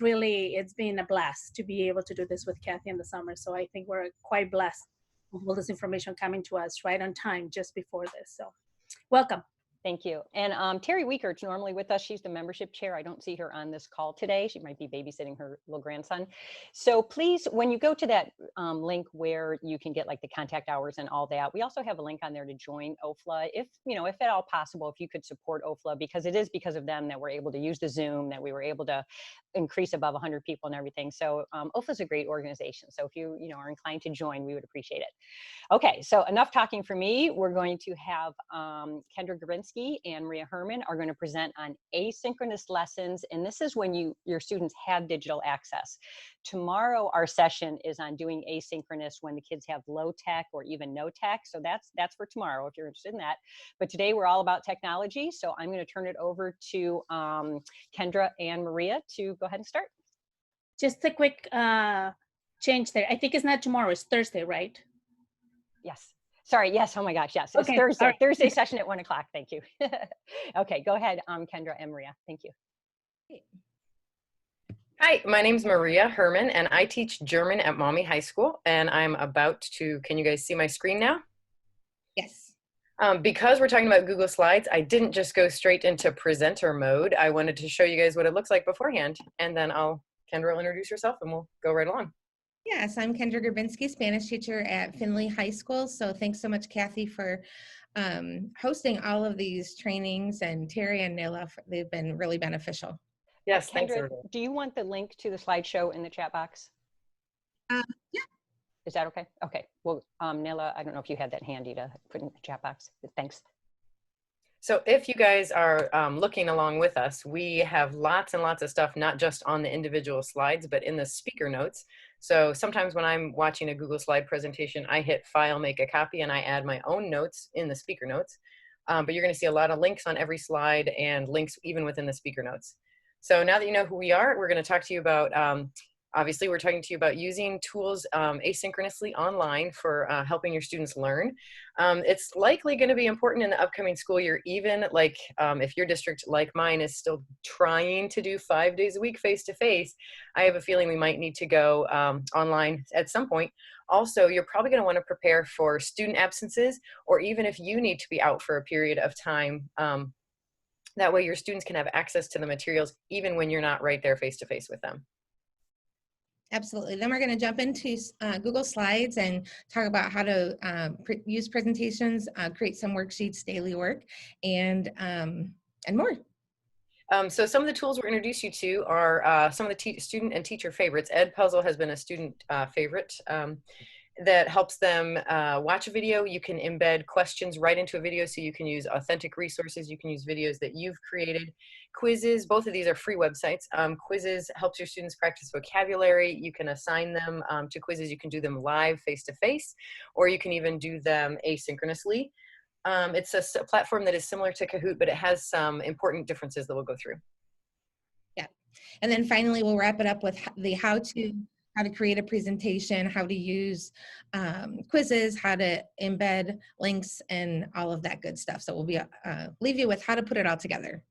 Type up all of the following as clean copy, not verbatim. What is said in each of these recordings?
really, it's been a blast to be able to do this with Kathy in the summer. So I think we're quite blessed with all this information coming to us right on time just before this. So welcome. Thank you. And Terry Weeker's normally with us. She's the membership chair. I don't see her on this call today. She might be babysitting her little grandson. So please, when you go to that link where you can get like the contact hours and all that, we also have a link on there to join OFLA. If, if at all possible, if you could support OFLA, because it is because of them that we're able to use the Zoom, that we were able to increase above 100 people and everything. So OFLA is a great organization. So if you, are inclined to join, we would appreciate it. Okay, so enough talking for me. We're going to have Kendra and Maria Herman are going to present on asynchronous lessons. And this is when your students have digital access. Tomorrow, our session is on doing asynchronous when the kids have low tech or even no tech. So that's for tomorrow if you're interested in that. But today we're all about technology. So I'm going to turn it over to Kendra and Maria to go ahead and start. Just a quick change there. I think it's not tomorrow, it's Thursday, right? Yes. Sorry. Yes. Oh my gosh. Yes. It's okay. Thursday. Right. Thursday session at 1 o'clock. Thank you. Okay. Go ahead, Kendra and Maria. Thank you. Hi, my name's Maria Herman, and I teach German at Maumee High School. And I'm about to, can you guys see my screen now? Yes. Because we're talking about Google Slides, I didn't just go straight into presenter mode. I wanted to show you guys what it looks like beforehand. And then Kendra will introduce herself and we'll go right along. Yes, I'm Kendra Grabinski, Spanish teacher at Findlay High School. So thanks so much, Kathy, for hosting all of these trainings, and Terry and Nila, they've been really beneficial. Yes, Kendra, thanks. Do you want the link to the slideshow in the chat box? Yeah. Is that okay? Okay. Well, Nila, I don't know if you had that handy to put in the chat box, but thanks. So if you guys are looking along with us, we have lots and lots of stuff, not just on the individual slides, but in the speaker notes. So sometimes when I'm watching a Google slide presentation, I hit File, Make a Copy, and I add my own notes in the speaker notes. But you're going to see a lot of links on every slide and links even within the speaker notes. So now that you know who we are, we're going to talk to you about obviously, we're talking to you about using tools asynchronously online for helping your students learn. It's likely going to be important in the upcoming school year, even like if your district, like mine, is still trying to do 5 days a week face-to-face. I have a feeling we might need to go online at some point. Also, you're probably going to want to prepare for student absences, or even if you need to be out for a period of time. That way your students can have access to the materials even when you're not right there face-to-face with them. Absolutely. Then we're going to jump into Google Slides and talk about how to use presentations, create some worksheets, daily work, and more. So some of the tools we're introduce you to are some of the student and teacher favorites. Edpuzzle has been a student favorite that helps them watch a video. You can embed questions right into a video, so you can use authentic resources. You can use videos that you've created. Quizzes, both of these are free websites. Quizzes helps your students practice vocabulary. You can assign them to quizzes. You can do them live, face-to-face, or you can even do them asynchronously. It's a platform that is similar to Kahoot, but it has some important differences that we'll go through. Yeah, and then finally we'll wrap it up with the how to create a presentation, how to use quizzes, how to embed links, and all of that good stuff. So we'll be leave you with how to put it all together.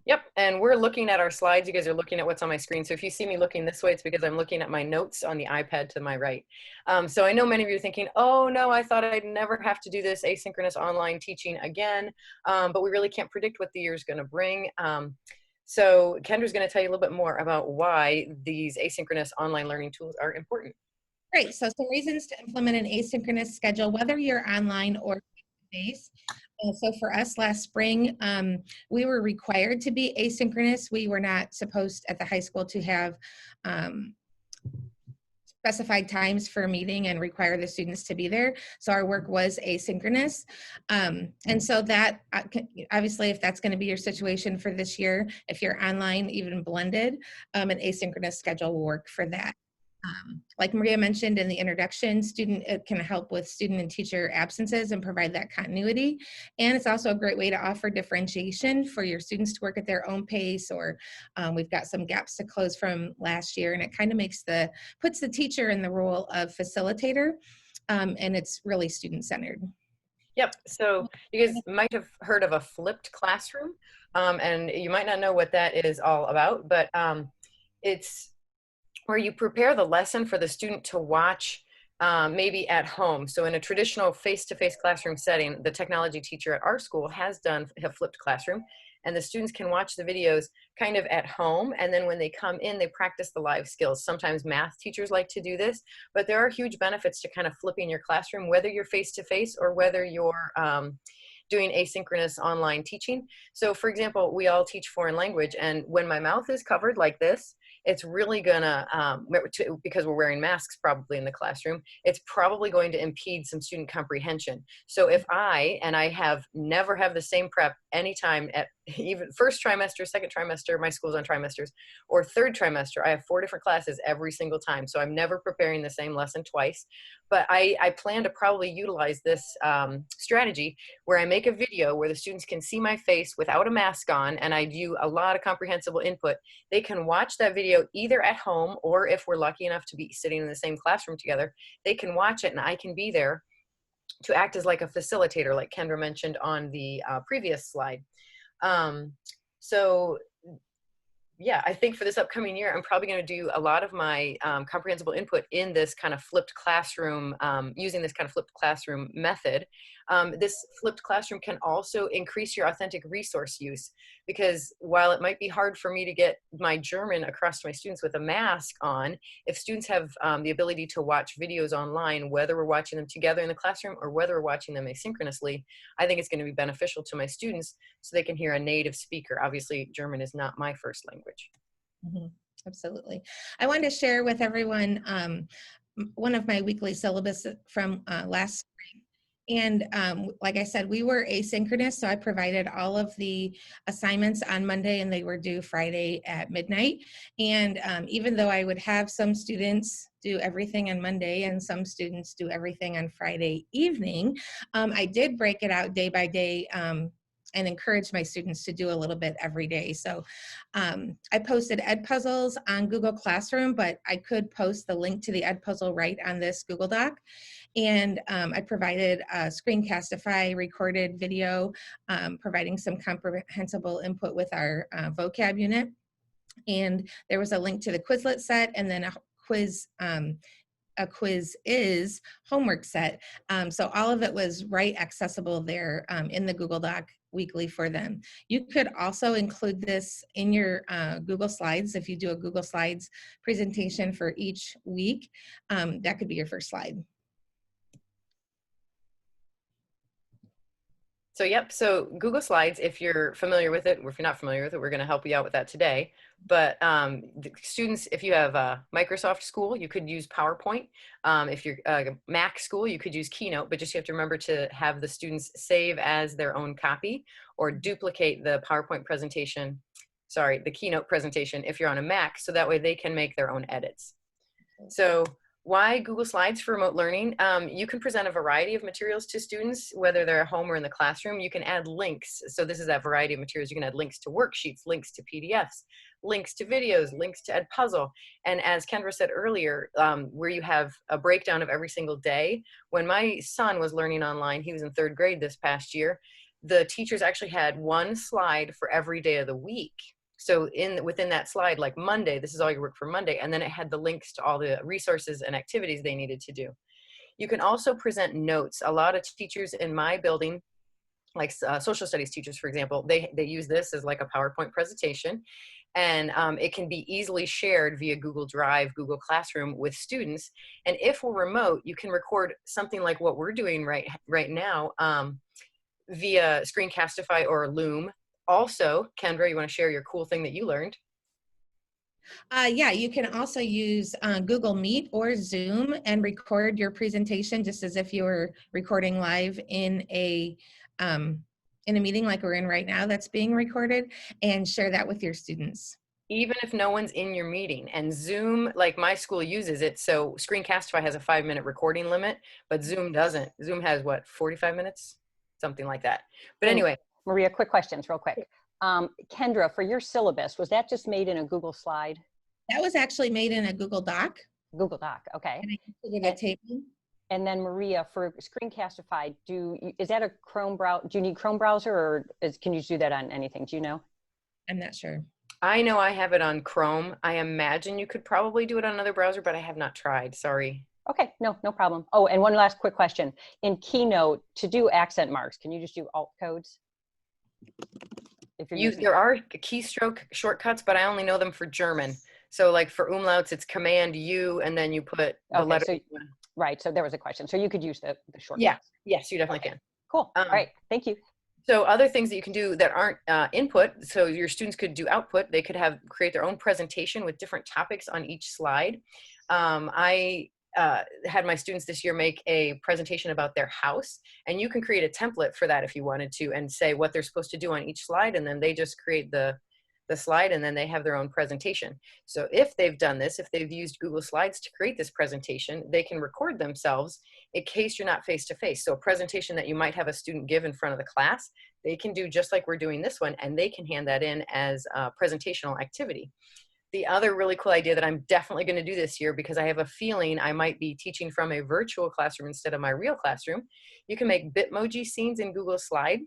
Yep, and we're looking at our slides. You guys are looking at what's on my screen. So if you see me looking this way, it's because I'm looking at my notes on the iPad to my right. So I know many of you are thinking, oh no, I thought I'd never have to do this asynchronous online teaching again, but we really can't predict what the year's gonna bring. So Kendra's gonna tell you a little bit more about why these asynchronous online learning tools are important. Great, so some reasons to implement an asynchronous schedule, whether you're online or face-to-face. So for us last spring, we were required to be asynchronous. We were not supposed at the high school to have specified times for a meeting and require the students to be there. So our work was asynchronous. And so that, obviously, if that's going to be your situation for this year, if you're online, even blended, an asynchronous schedule will work for that. Like Maria mentioned in the introduction, it can help with student and teacher absences and provide that continuity. And it's also a great way to offer differentiation for your students to work at their own pace, or we've got some gaps to close from last year, and it kind of puts the teacher in the role of facilitator, and it's really student-centered. Yep, so you guys might have heard of a flipped classroom, and you might not know what that is all about, but it's where you prepare the lesson for the student to watch maybe at home. So in a traditional face-to-face classroom setting, the technology teacher at our school has done a flipped classroom, and the students can watch the videos kind of at home, and then when they come in, they practice the live skills. Sometimes math teachers like to do this, but there are huge benefits to kind of flipping your classroom, whether you're face-to-face or whether you're doing asynchronous online teaching. So for example, we all teach foreign language, and when my mouth is covered like this, it's really gonna, because we're wearing masks probably in the classroom, it's probably going to impede some student comprehension. So if I have never have the same prep anytime at even first trimester, second trimester, my school's on trimesters, or third trimester, I have 4 different classes every single time. So I'm never preparing the same lesson twice. But I plan to probably utilize this strategy where I make a video where the students can see my face without a mask on, and I do a lot of comprehensible input. They can watch that video either at home, or if we're lucky enough to be sitting in the same classroom together, they can watch it and I can be there to act as like a facilitator, like Kendra mentioned on the previous slide. So yeah, I think for this upcoming year, I'm probably going to do a lot of my comprehensible input in this kind of flipped classroom, using this kind of flipped classroom method. This flipped classroom can also increase your authentic resource use, because while it might be hard for me to get my German across to my students with a mask on, if students have the ability to watch videos online, whether we're watching them together in the classroom or whether we're watching them asynchronously, I think it's going to be beneficial to my students so they can hear a native speaker. Obviously, German is not my first language. Mm-hmm. Absolutely. I wanted to share with everyone one of my weekly syllabus from last spring. And like I said, we were asynchronous, so I provided all of the assignments on Monday and they were due Friday at midnight. And even though I would have some students do everything on Monday and some students do everything on Friday evening, I did break it out day by day and encourage my students to do a little bit every day. So I posted Edpuzzles on Google Classroom, but I could post the link to the Edpuzzle right on this Google Doc. And I provided a Screencastify recorded video, providing some comprehensible input with our vocab unit. And there was a link to the Quizlet set, and then a quiz is homework set. So all of it was right accessible there in the Google Doc weekly for them. You could also include this in your Google Slides. If you do a Google Slides presentation for each week, that could be your first slide. So yep, so Google Slides, if you're familiar with it, or if you're not familiar with it, we're going to help you out with that today. But the students, if you have a Microsoft school, you could use PowerPoint. If you're a Mac school, you could use Keynote, but just you have to remember to have the students save as their own copy or duplicate the PowerPoint presentation, sorry, the Keynote presentation if you're on a Mac, so that way they can make their own edits. So why Google Slides for remote learning? You can present a variety of materials to students, whether they're at home or in the classroom. You can add links. So this is that variety of materials. You can add links to worksheets, links to PDFs, links to videos, links to Edpuzzle. And as Kendra said earlier, where you have a breakdown of every single day. When my son was learning online, he was in 3rd grade this past year, the teachers actually had one slide for every day of the week. So within that slide, like Monday, this is all your work for Monday, and then it had the links to all the resources and activities they needed to do. You can also present notes. A lot of teachers in my building, like social studies teachers, for example, they use this as like a PowerPoint presentation, and it can be easily shared via Google Drive, Google Classroom with students. And if we're remote, you can record something like what we're doing right now via Screencastify or Loom. Also, Kendra, you want to share your cool thing that you learned? Yeah, you can also use Google Meet or Zoom and record your presentation just as if you were recording live in a meeting like we're in right now that's being recorded, and share that with your students. Even if no one's in your meeting. And Zoom, like my school uses it, so Screencastify has a 5-minute recording limit, but Zoom doesn't. Zoom has what, 45 minutes? Something like that. But anyway. Maria, quick questions, real quick. Kendra, for your syllabus, was that just made in a Google slide? That was actually made in a Google Doc. Google Doc, okay. And I included a table. And then Maria, for Screencastify, is that a Chrome browser? Do you need Chrome browser, or can you do that on anything? Do you know? I'm not sure. I know I have it on Chrome. I imagine you could probably do it on another browser, but I have not tried. Sorry. Okay, no problem. Oh, and one last quick question. In Keynote, to do accent marks, can you just do alt codes? If you're using There are keystroke shortcuts, but I only know them for German. So like for umlauts, it's Command U, and then you put the letter. So, right, so there was a question. So you could use the shortcuts. Yeah, yes, you definitely can. Cool, all right, thank you. So other things that you can do that aren't input, so your students could do output. They could create their own presentation with different topics on each slide. I had my students this year make a presentation about their house, and you can create a template for that if you wanted to, and say what they're supposed to do on each slide, and then they just create the slide, and then they have their own presentation. So if they've done this, if they've used Google Slides to create this presentation, they can record themselves in case you're not face-to-face. So a presentation that you might have a student give in front of the class, they can do just like we're doing this one, and they can hand that in as a presentational activity. The other really cool idea that I'm definitely going to do this year, because I have a feeling I might be teaching from a virtual classroom instead of my real classroom, you can make Bitmoji scenes in Google Slide.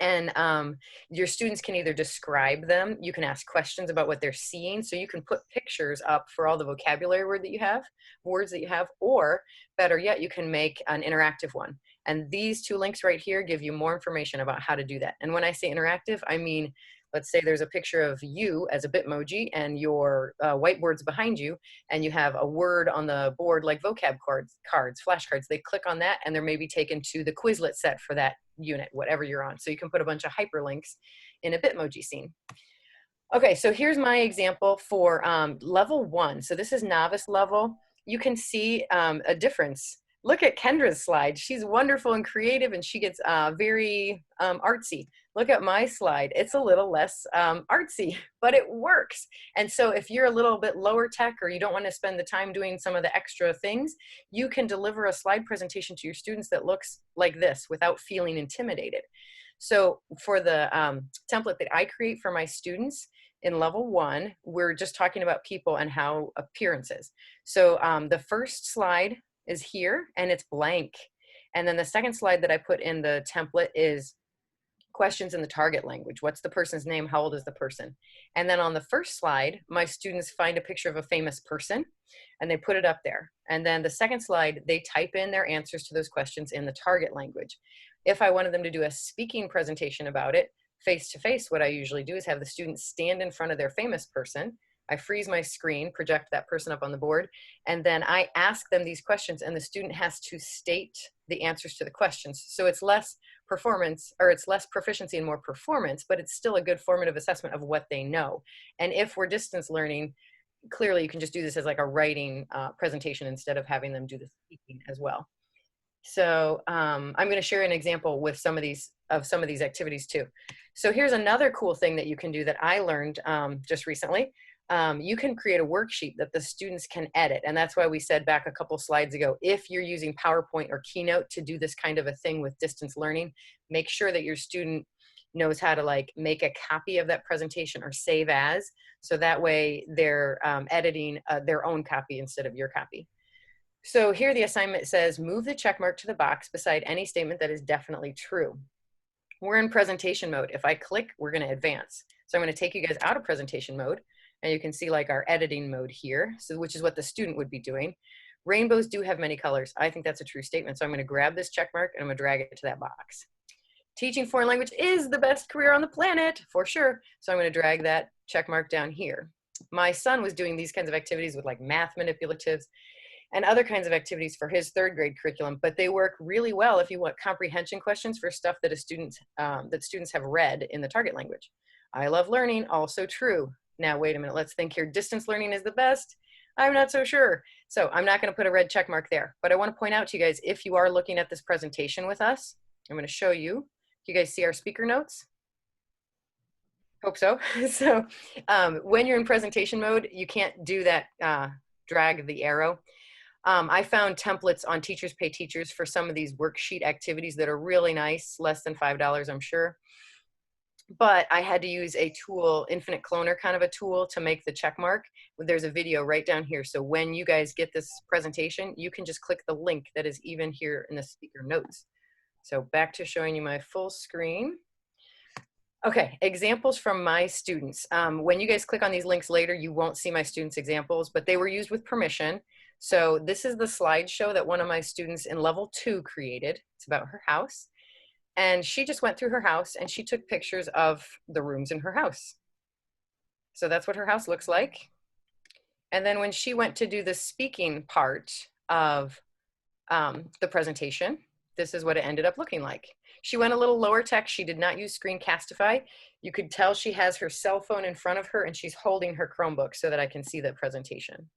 And your students can either describe them, you can ask questions about what they're seeing, so you can put pictures up for all the vocabulary words that you have, or better yet, you can make an interactive one. And these two links right here give you more information about how to do that. And when I say interactive, I mean, let's say there's a picture of you as a Bitmoji and your whiteboard's behind you, and you have a word on the board like vocab cards, flashcards. They click on that and they're maybe taken to the Quizlet set for that unit, whatever you're on. So you can put a bunch of hyperlinks in a Bitmoji scene. Okay, so here's my example for level 1. So this is novice level. You can see a difference. Look at Kendra's slide. She's wonderful and creative, and she gets very artsy. Look at my slide. It's a little less artsy, but it works. And so if you're a little bit lower tech, or you don't want to spend the time doing some of the extra things, you can deliver a slide presentation to your students that looks like this without feeling intimidated. So for the template that I create for my students in level 1, we're just talking about people and how appearances. So the first slide is here and it's blank. And then the second slide that I put in the template is questions in the target language. What's the person's name? How old is the person? And then on the first slide, my students find a picture of a famous person and they put it up there. And then the second slide, they type in their answers to those questions in the target language. If I wanted them to do a speaking presentation about it, face-to-face, what I usually do is have the students stand in front of their famous person. I freeze my screen, project that person up on the board, and then I ask them these questions, and the student has to state the answers to the questions. So it's less performance, or it's less proficiency and more performance, but it's still a good formative assessment of what they know. And if we're distance learning, clearly you can just do this as like a writing presentation instead of having them do the speaking as well. So I'm going to share an example with some of these activities too. So here's another cool thing that you can do that I learned just recently. You can create a worksheet that the students can edit. And that's why we said back a couple slides ago, if you're using PowerPoint or Keynote to do this kind of a thing with distance learning, make sure that your student knows how to like make a copy of that presentation or save as, so that way they're editing their own copy instead of your copy. So here the assignment says, move the check mark to the box beside any statement that is definitely true. We're in presentation mode. If I click, we're going to advance. So I'm going to take you guys out of presentation mode. And you can see like our editing mode here, so which is what the student would be doing. Rainbows do have many colors. I think that's a true statement. So I'm going to grab this check mark and I'm going to drag it to that box. Teaching foreign language is the best career on the planet, for sure. So I'm going to drag that check mark down here. My son was doing these kinds of activities with like math manipulatives and other kinds of activities for his 3rd grade curriculum, but they work really well if you want comprehension questions for stuff that students have read in the target language. I love learning, also true. Now, wait a minute, let's think here. Distance learning is the best? I'm not so sure. So I'm not going to put a red check mark there, but I want to point out to you guys, if you are looking at this presentation with us, I'm going to show you. You guys see our speaker notes? Hope so. So when you're in presentation mode, you can't do that drag the arrow. I found templates on Teachers Pay Teachers for some of these worksheet activities that are really nice, less than $5, I'm sure. But I had to use a tool, Infinite Cloner kind of a tool, to make the check mark. There's a video right down here. So when you guys get this presentation, you can just click the link that is even here in the speaker notes. So back to showing you my full screen. Okay, examples from my students. When you guys click on these links later, you won't see my students' examples, but they were used with permission. So this is the slideshow that one of my students in level 2 created. It's about her house. And she just went through her house and she took pictures of the rooms in her house. So that's what her house looks like. And then when she went to do the speaking part of the presentation, this is what it ended up looking like. She went a little lower tech. She did not use Screencastify. You could tell she has her cell phone in front of her and she's holding her Chromebook so that I can see the presentation.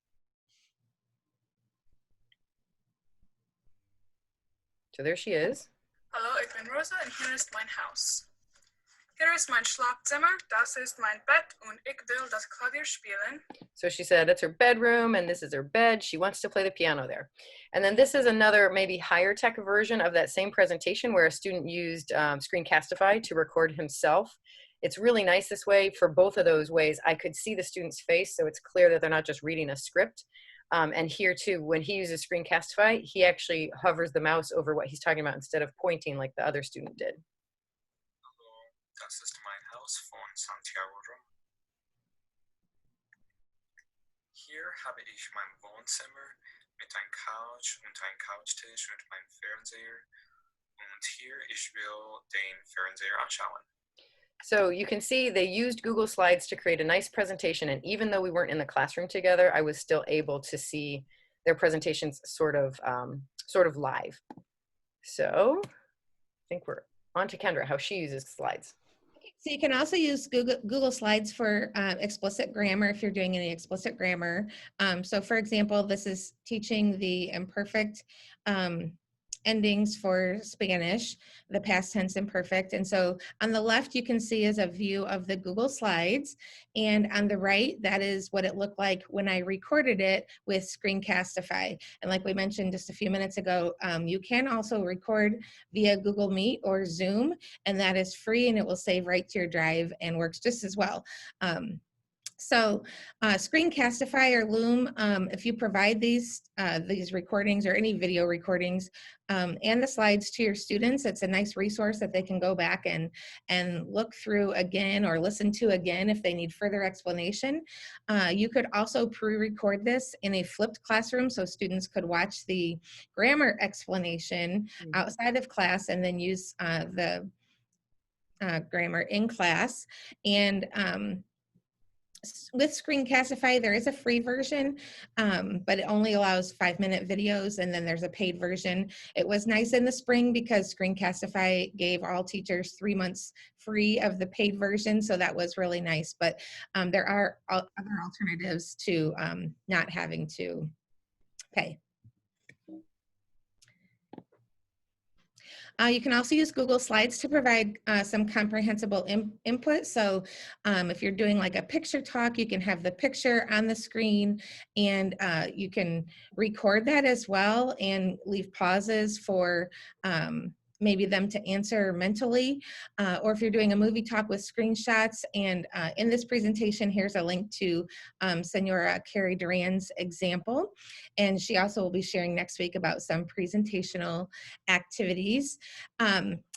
So there she is. Hallo, ik ben Rosa en hier is mijn huis. Hier is mijn Schlafzimmer, das ist mein Bett und ich will das Klavier spielen. So she said it's her bedroom and this is her bed. She wants to play the piano there. And then this is another maybe higher tech version of that same presentation where a student used Screencastify to record himself. It's really nice this way. For both of those ways, I could see the student's face, so it's clear that they're not just reading a script. And here too, when he uses Screencastify, he actually hovers the mouse over what he's talking about instead of pointing like the other student did. Hallo, das ist mein Haus von Santiago. Hier habe ich mein Wohnzimmer mit einem Couch und einem Couchtisch und meinem Fernseher. Und hier ich will den Fernseher anschauen. So you can see they used Google Slides to create a nice presentation, and even though we weren't in the classroom together, I was still able to see their presentations sort of live. So I think we're on to Kendra, how she uses slides. So you can also use Google Slides for explicit grammar if you're doing any explicit grammar. So for example, this is teaching the imperfect endings for Spanish, the past tense imperfect. And so on the left, you can see is a view of the Google Slides. And on the right, that is what it looked like when I recorded it with Screencastify. And like we mentioned just a few minutes ago, you can also record via Google Meet or Zoom, and that is free and it will save right to your drive and works just as well. So Screencastify or Loom, if you provide these recordings or any video recordings and the slides to your students, it's a nice resource that they can go back and look through again or listen to again if they need further explanation. You could also pre-record this in a flipped classroom so students could watch the grammar explanation outside of class and then use the grammar in class. And with Screencastify, there is a free version, but it only allows 5-minute videos, and then there's a paid version. It was nice in the spring because Screencastify gave all teachers 3 months free of the paid version, so that was really nice. But there are other alternatives to not having to pay. You can also use Google Slides to provide some comprehensible input. So if you're doing like a picture talk, you can have the picture on the screen and you can record that as well and leave pauses for maybe them to answer mentally, or if you're doing a movie talk with screenshots. And in this presentation, here's a link to Senora Carrie Duran's example. And she also will be sharing next week about some presentational activities.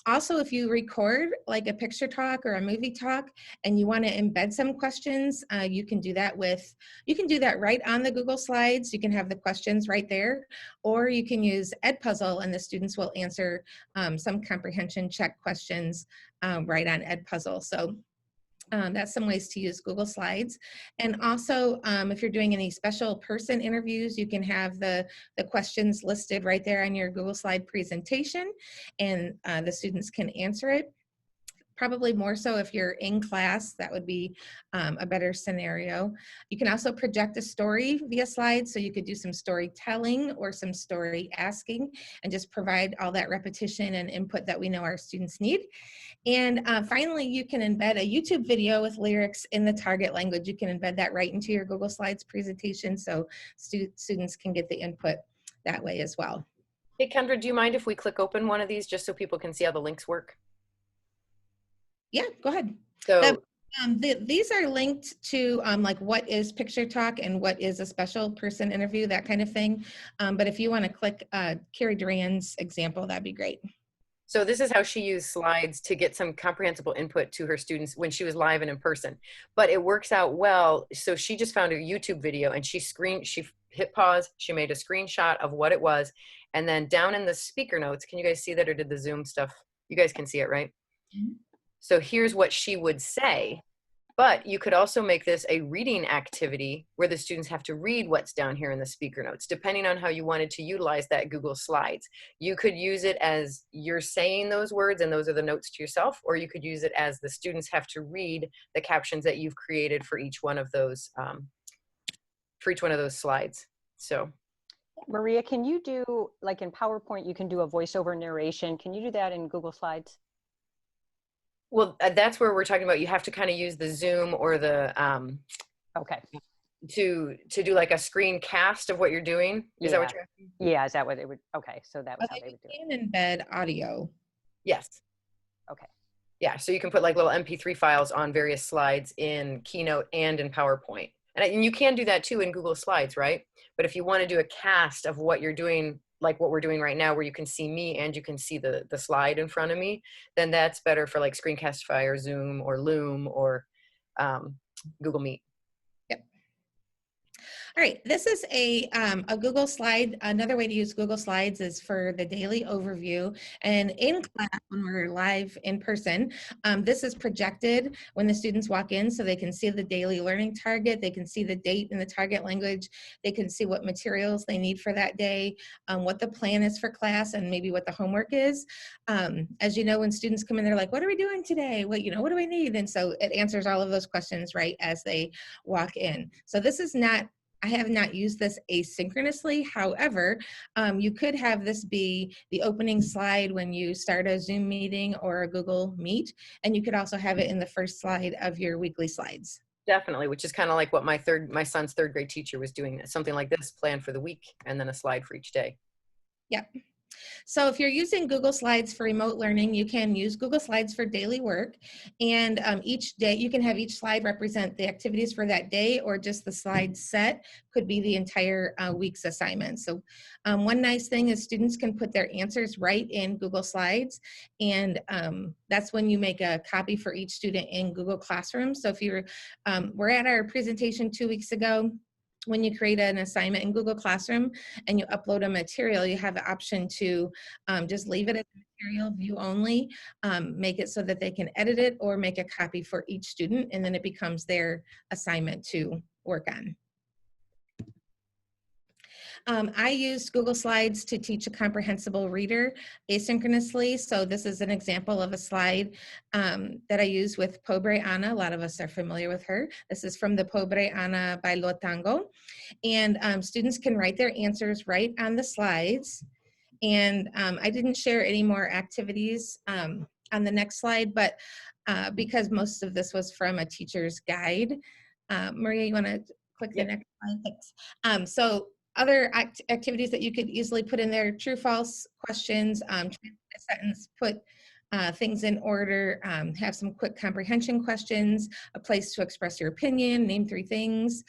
Also, if you record like a picture talk or a movie talk and you want to embed some questions, you can do that right on the Google Slides. You can have the questions right there, or you can use Edpuzzle and the students will answer some comprehension check questions right on Edpuzzle. So that's some ways to use Google Slides. And also, if you're doing any special person interviews, you can have the questions listed right there on your Google Slide presentation, and the students can answer it. Probably more so if you're in class, that would be a better scenario. You can also project a story via slides, so you could do some storytelling or some story asking and just provide all that repetition and input that we know our students need. And finally, you can embed a YouTube video with lyrics in the target language. You can embed that right into your Google Slides presentation so students can get the input that way as well. Hey, Kendra, do you mind if we click open one of these just so people can see how the links work? Yeah, go ahead. So these are linked to like what is picture talk and what is a special person interview, that kind of thing. But if you want to click Carrie Duran's example, that'd be great. So this is how she used slides to get some comprehensible input to her students when she was live and in person. But it works out well. So she just found a YouTube video and she hit pause, she made a screenshot of what it was. And then down in the speaker notes, can you guys see that, or did the Zoom stuff? You guys can see it, right? Mhm. So here's what she would say. But you could also make this a reading activity where the students have to read what's down here in the speaker notes, depending on how you wanted to utilize that Google Slides. You could use it as you're saying those words and those are the notes to yourself, or you could use it as the students have to read the captions that you've created for each one of those slides. So Maria, can you do, like in PowerPoint, you can do a voiceover narration. Can you do that in Google Slides? well, that's where we're talking about, you have to kind of use the Zoom or the Okay. to do like a screencast of what you're doing. Is that what you're asking? Yeah, is that what they would, okay, so that was how Okay, they would do it. you can embed audio. Yes. Okay. Yeah, so you can put like little MP3 files on various slides in Keynote and in PowerPoint. And you can do that too in Google Slides, right? But if you want to do a cast of what you're doing, like what we're doing right now, where you can see me and you can see the slide in front of me, then that's better for like Screencastify or Zoom or Loom or Google Meet. All right, this is a Google Slide. Another way to use Google Slides is for the daily overview. And in class, when we're live in person, this is projected when the students walk in so they can see the daily learning target, they can see the date in the target language, they can see what materials they need for that day, what the plan is for class, and maybe what the homework is. As you know, when students come in, they're like, what are we doing today? What do we need? And so it answers all of those questions right as they walk in. So this is not, I have not used this asynchronously. However, you could have this be the opening slide when you start a Zoom meeting or a Google Meet, and you could also have it in the first slide of your weekly slides. Definitely, which is kind of like what my son's third grade teacher was doing, something like this, planned for the week and then a slide for each day. Yep. So if you're using Google Slides for remote learning, you can use Google Slides for daily work. And each day, you can have each slide represent the activities for that day, or just the slide set could be the entire week's assignment. So one nice thing is students can put their answers right in Google Slides. And that's when you make a copy for each student in Google Classroom. So if you're, we're at our presentation 2 weeks ago, when you create an assignment in Google Classroom and you upload a material, you have the option to just leave it as material view only, make it so that they can edit it, or make a copy for each student, and then it becomes their assignment to work on. I used Google Slides to teach a comprehensible reader asynchronously. So this is an example of a slide that I use with Pobre Ana. A lot of us are familiar with her. This is from the Pobre Ana Bailó Tango. And students can write their answers right on the slides. And I didn't share any more activities on the next slide, but because most of this was from a teacher's guide. Maria, you want to click the next slide? Thanks. So other activities that you could easily put in there: true, false questions, translate a sentence, put things in order, have some quick comprehension questions, a place to express your opinion, name 3 things,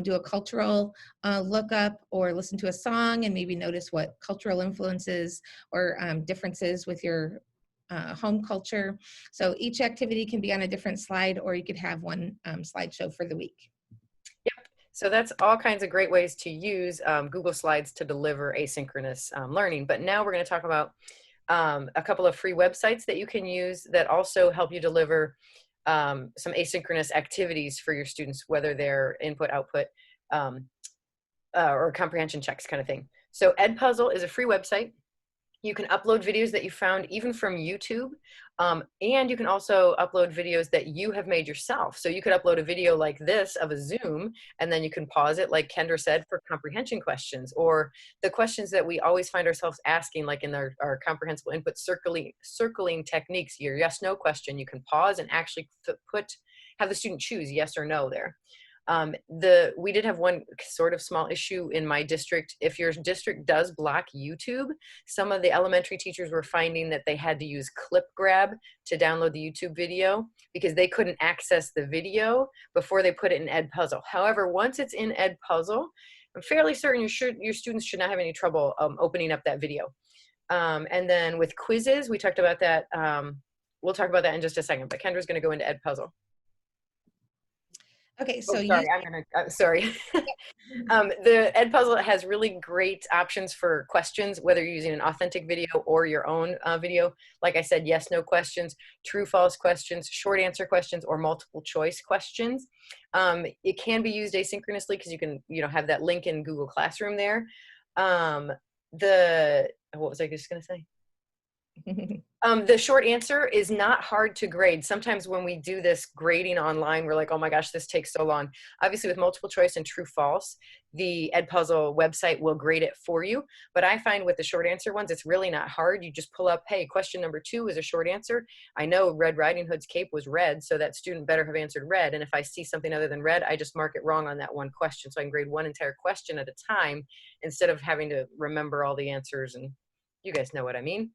do a cultural lookup, or listen to a song and maybe notice what cultural influences or differences with your home culture. So each activity can be on a different slide, or you could have one slideshow for the week. So that's all kinds of great ways to use Google Slides to deliver asynchronous learning. But now we're going to talk about a couple of free websites that you can use that also help you deliver some asynchronous activities for your students, whether they're input, output, or comprehension checks kind of thing. So Edpuzzle is a free website. You can upload videos that you found even from YouTube, and you can also upload videos that you have made yourself. So you could upload a video like this of a Zoom, and then you can pause it, like Kendra said, for comprehension questions, or the questions that we always find ourselves asking, like in our comprehensible input circling techniques, your yes/no question. You can pause and actually have the student choose yes or no there. We did have one sort of small issue in my district. If your district does block YouTube, some of the elementary teachers were finding that they had to use clip grab to download the YouTube video because they couldn't access the video before they put it in Edpuzzle. However, once it's in Edpuzzle, I'm fairly certain your students should not have any trouble opening up that video. And then with quizzes, we talked about that. We'll talk about that in just a second, but Kendra's going to go into Edpuzzle. Okay, so sorry. The Edpuzzle has really great options for questions, whether you're using an authentic video or your own video. Like I said, yes, no questions, true, false questions, short answer questions, or multiple choice questions. It can be used asynchronously because you can, have that link in Google Classroom there. What was I just going to say? The short answer is not hard to grade. Sometimes when we do this grading online, we're like, oh my gosh, this takes so long. Obviously with multiple choice and true false, the Edpuzzle website will grade it for you. But I find with the short answer ones, it's really not hard. You just pull up, hey, question number 2 is a short answer. I know Red Riding Hood's cape was red, so that student better have answered red. And if I see something other than red, I just mark it wrong on that one question. So I can grade one entire question at a time instead of having to remember all the answers. And you guys know what I mean.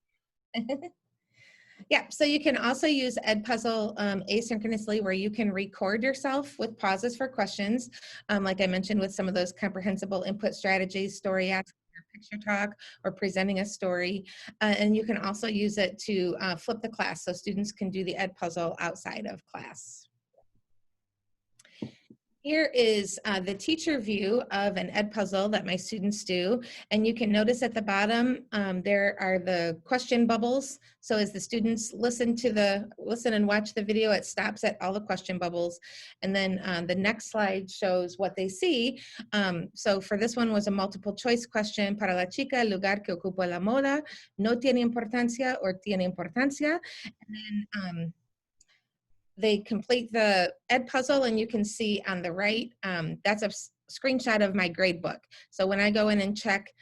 Yeah, so you can also use Edpuzzle asynchronously, where you can record yourself with pauses for questions, like I mentioned with some of those comprehensible input strategies, story ask, or picture talk, or presenting a story. And you can also use it to flip the class, so students can do the Edpuzzle outside of class. Here is the teacher view of an Edpuzzle that my students do. And you can notice at the bottom, there are the question bubbles. So as the students listen and watch the video, it stops at all the question bubbles. And then the next slide shows what they see. So for this one was a multiple choice question. Para la chica, el lugar que ocupa la moda no tiene importancia or tiene importancia. And then, they complete the Edpuzzle, and you can see on the right, that's a screenshot of my gradebook. So when I go in and check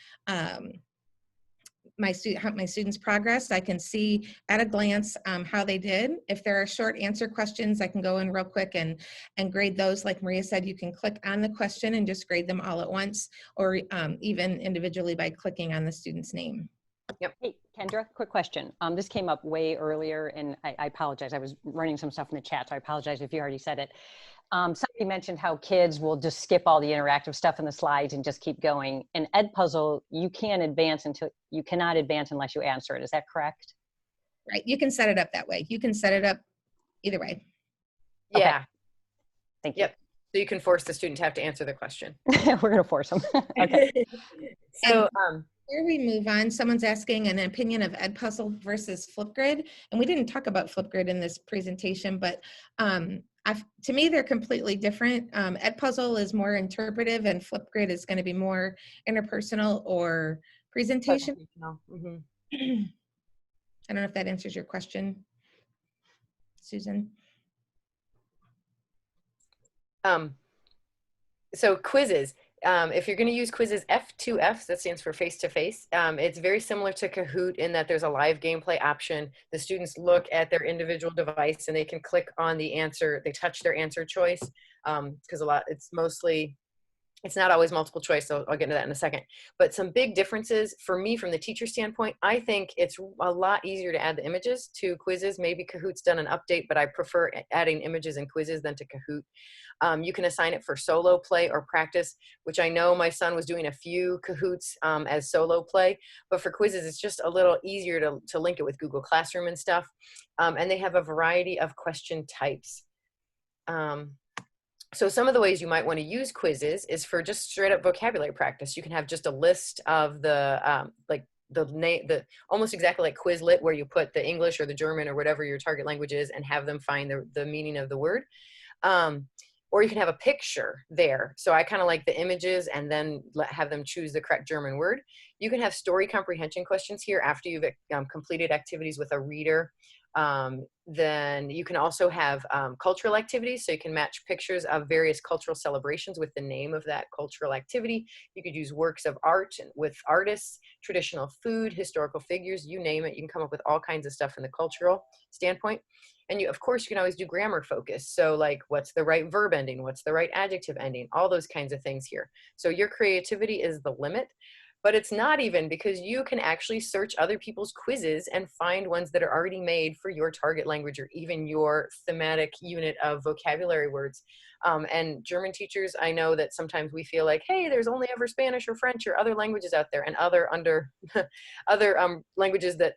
my students' progress, I can see at a glance how they did. If there are short answer questions, I can go in real quick and grade those. Like Maria said, you can click on the question and just grade them all at once, or even individually by clicking on the student's name. Yep. Hey, Kendra, quick question. This came up way earlier, and I apologize. I was running some stuff in the chat, so I apologize if you already said it. Somebody mentioned how kids will just skip all the interactive stuff in the slides and just keep going. In Edpuzzle, you cannot advance unless you answer it. Is that correct? Right. You can set it up that way. You can set it up either way. Yeah. Okay. Thank you. Yep. So you can force the student to have to answer the question. We're going to force them. Okay. So, before we move on, someone's asking an opinion of Edpuzzle versus Flipgrid. And we didn't talk about Flipgrid in this presentation, but to me, they're completely different. Edpuzzle is more interpretive, and Flipgrid is going to be more interpersonal or presentation. Mm-hmm. I don't know if that answers your question, Susan. So quizzes. If you're going to use quizzes, F2F, that stands for face-to-face. It's very similar to Kahoot in that there's a live gameplay option. The students look at their individual device and they can click on the answer. They touch their answer choice because it's not always multiple choice, so I'll get into that in a second. But some big differences for me from the teacher standpoint, I think it's a lot easier to add the images to quizzes. Maybe Kahoot's done an update, but I prefer adding images in quizzes than to Kahoot. You can assign it for solo play or practice, which I know my son was doing a few Kahoots as solo play, but for quizzes, it's just a little easier to link it with Google Classroom and stuff. And they have a variety of question types. So some of the ways you might want to use quizzes is for just straight up vocabulary practice. You can have just a list of the almost exactly like Quizlet, where you put the English or the German or whatever your target language is and have them find the meaning of the word. Or you can have a picture there. So I kind of like the images and then have them choose the correct German word. You can have story comprehension questions here after you've completed activities with a reader. Then you can also have cultural activities. So you can match pictures of various cultural celebrations with the name of that cultural activity. You could use works of art with artists, traditional food, historical figures, you name it. You can come up with all kinds of stuff from the cultural standpoint. And of course, you can always do grammar focus. So like, what's the right verb ending? What's the right adjective ending? All those kinds of things here. So your creativity is the limit. but it's not even, because you can actually search other people's quizzes and find ones that are already made for your target language or even your thematic unit of vocabulary words. And German teachers, I know that sometimes we feel like, hey, there's only ever Spanish or French or other languages out there, and other languages that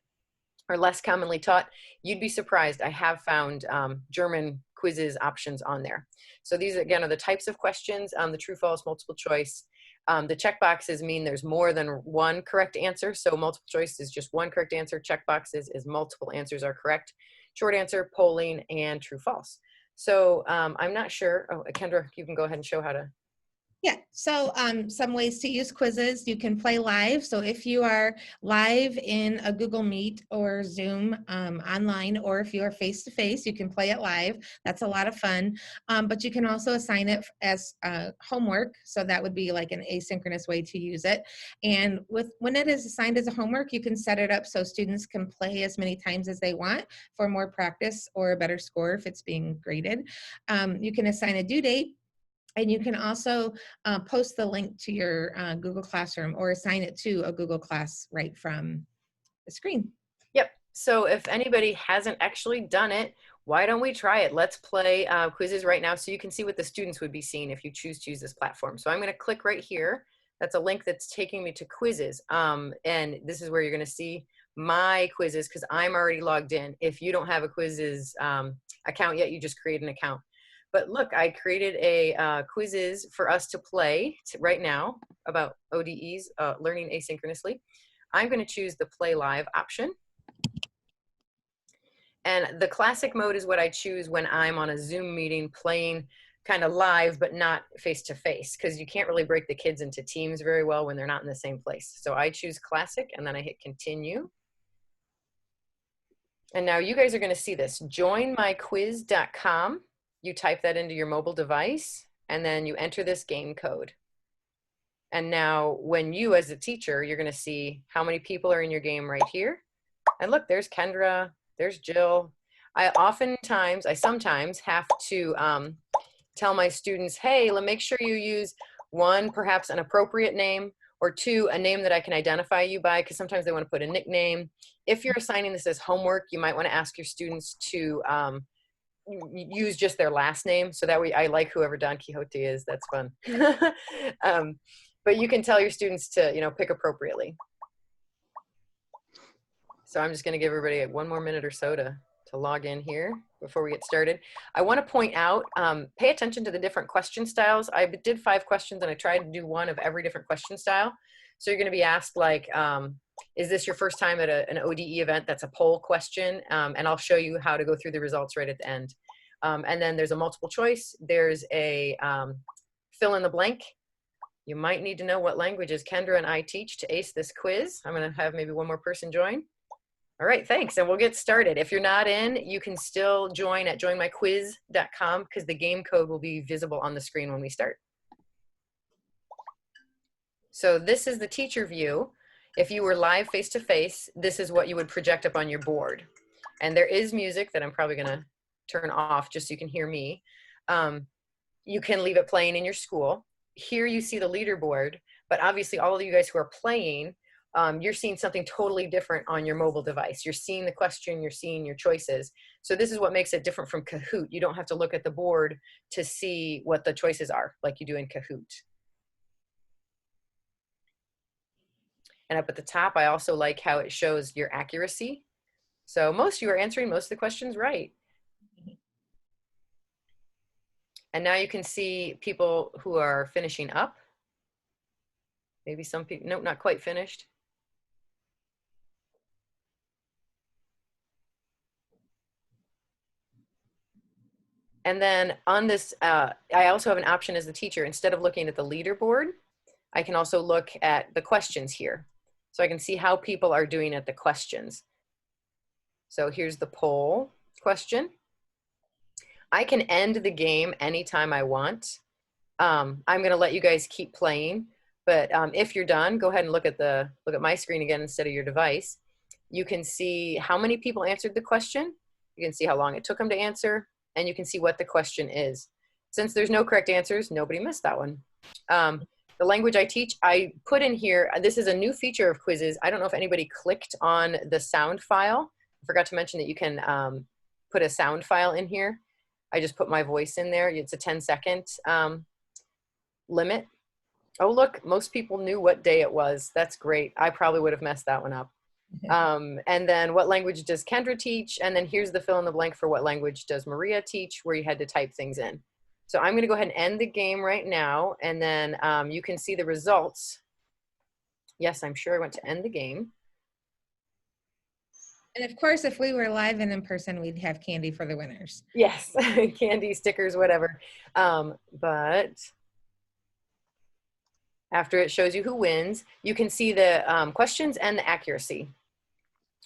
are less commonly taught. You'd be surprised. I have found German quizzes options on there. So these, again, are the types of questions, the true, false, multiple choice. The checkboxes mean there's more than one correct answer. So multiple choice is just one correct answer. Checkboxes is multiple answers are correct. Short answer, polling, and true, false. So I'm not sure. Oh, Kendra, you can go ahead and show how to. Yeah, so some ways to use quizzes. You can play live. So if you are live in a Google Meet or Zoom online, or if you are face-to-face, you can play it live. That's a lot of fun. But you can also assign it as homework. So that would be like an asynchronous way to use it. And when it is assigned as a homework, you can set it up so students can play as many times as they want for more practice or a better score if it's being graded. You can assign a due date. And you can also post the link to your Google Classroom or assign it to a Google Class right from the screen. Yep. So if anybody hasn't actually done it, why don't we try it? Let's play quizzes right now so you can see what the students would be seeing if you choose to use this platform. So I'm going to click right here. That's a link that's taking me to quizzes. And this is where you're going to see my quizzes because I'm already logged in. If you don't have a quizzes account yet, you just create an account. But look, I created a quizzes for us to play right now about ODEs, learning asynchronously. I'm going to choose the play live option. And the classic mode is what I choose when I'm on a Zoom meeting playing kind of live, but not face-to-face, because you can't really break the kids into teams very well when they're not in the same place. So I choose classic and then I hit continue. And now you guys are going to see this. joinmyquiz.com. You type that into your mobile device, and then you enter this game code. And now when you, as a teacher, you're going to see how many people are in your game right here. And look, there's Kendra, there's Jill. I sometimes have to tell my students, hey, make sure you use one, perhaps an appropriate name, or two, a name that I can identify you by, because sometimes they want to put a nickname. If you're assigning this as homework, you might want to ask your students to use just their last name, so that way I like whoever Don Quixote is. That's fun. But you can tell your students to, pick appropriately. So I'm just going to give everybody one more minute or so to log in here before we get started. I want to point out, pay attention to the different question styles. I did 5 questions and I tried to do one of every different question style. So you're going to be asked like, is this your first time at an ODE event? That's a poll question. And I'll show you how to go through the results right at the end. And then there's a multiple choice. There's a fill in the blank. You might need to know what languages Kendra and I teach to ace this quiz. I'm going to have maybe one more person join. All right, thanks. And we'll get started. If you're not in, you can still join at joinmyquiz.com because the game code will be visible on the screen when we start. So this is the teacher view. If you were live face-to-face, this is what you would project up on your board. And there is music that I'm probably going to turn off just so you can hear me. You can leave it playing in your school. Here you see the leaderboard, but obviously all of you guys who are playing, you're seeing something totally different on your mobile device. You're seeing the question, you're seeing your choices. So this is what makes it different from Kahoot. You don't have to look at the board to see what the choices are like you do in Kahoot. And up at the top, I also like how it shows your accuracy. So most of you are answering most of the questions right. And now you can see people who are finishing up. Maybe some people, nope, not quite finished. And then on this, I also have an option as the teacher. Instead of looking at the leaderboard, I can also look at the questions here. So I can see how people are doing at the questions. So here's the poll question. I can end the game anytime I want. I'm going to let you guys keep playing, but if you're done, go ahead and look at my screen again instead of your device. You can see how many people answered the question. You can see how long it took them to answer, and you can see what the question is. Since there's no correct answers, nobody missed that one. the language I teach, I put in here, this is a new feature of quizzes. I don't know if anybody clicked on the sound file. I forgot to mention that you can put a sound file in here. I just put my voice in there. It's a 10-second limit. Oh, look, most people knew what day it was. That's great. I probably would have messed that one up. And then what language does Kendra teach? And then here's the fill in the blank for what language does Maria teach, where you had to type things in. So I'm going to go ahead and end the game right now, and then you can see the results. Yes, I'm sure I went to end the game. And of course, if we were live and in person, we'd have candy for the winners. Yes, candy, stickers, whatever. But after it shows you who wins, you can see the questions and the accuracy.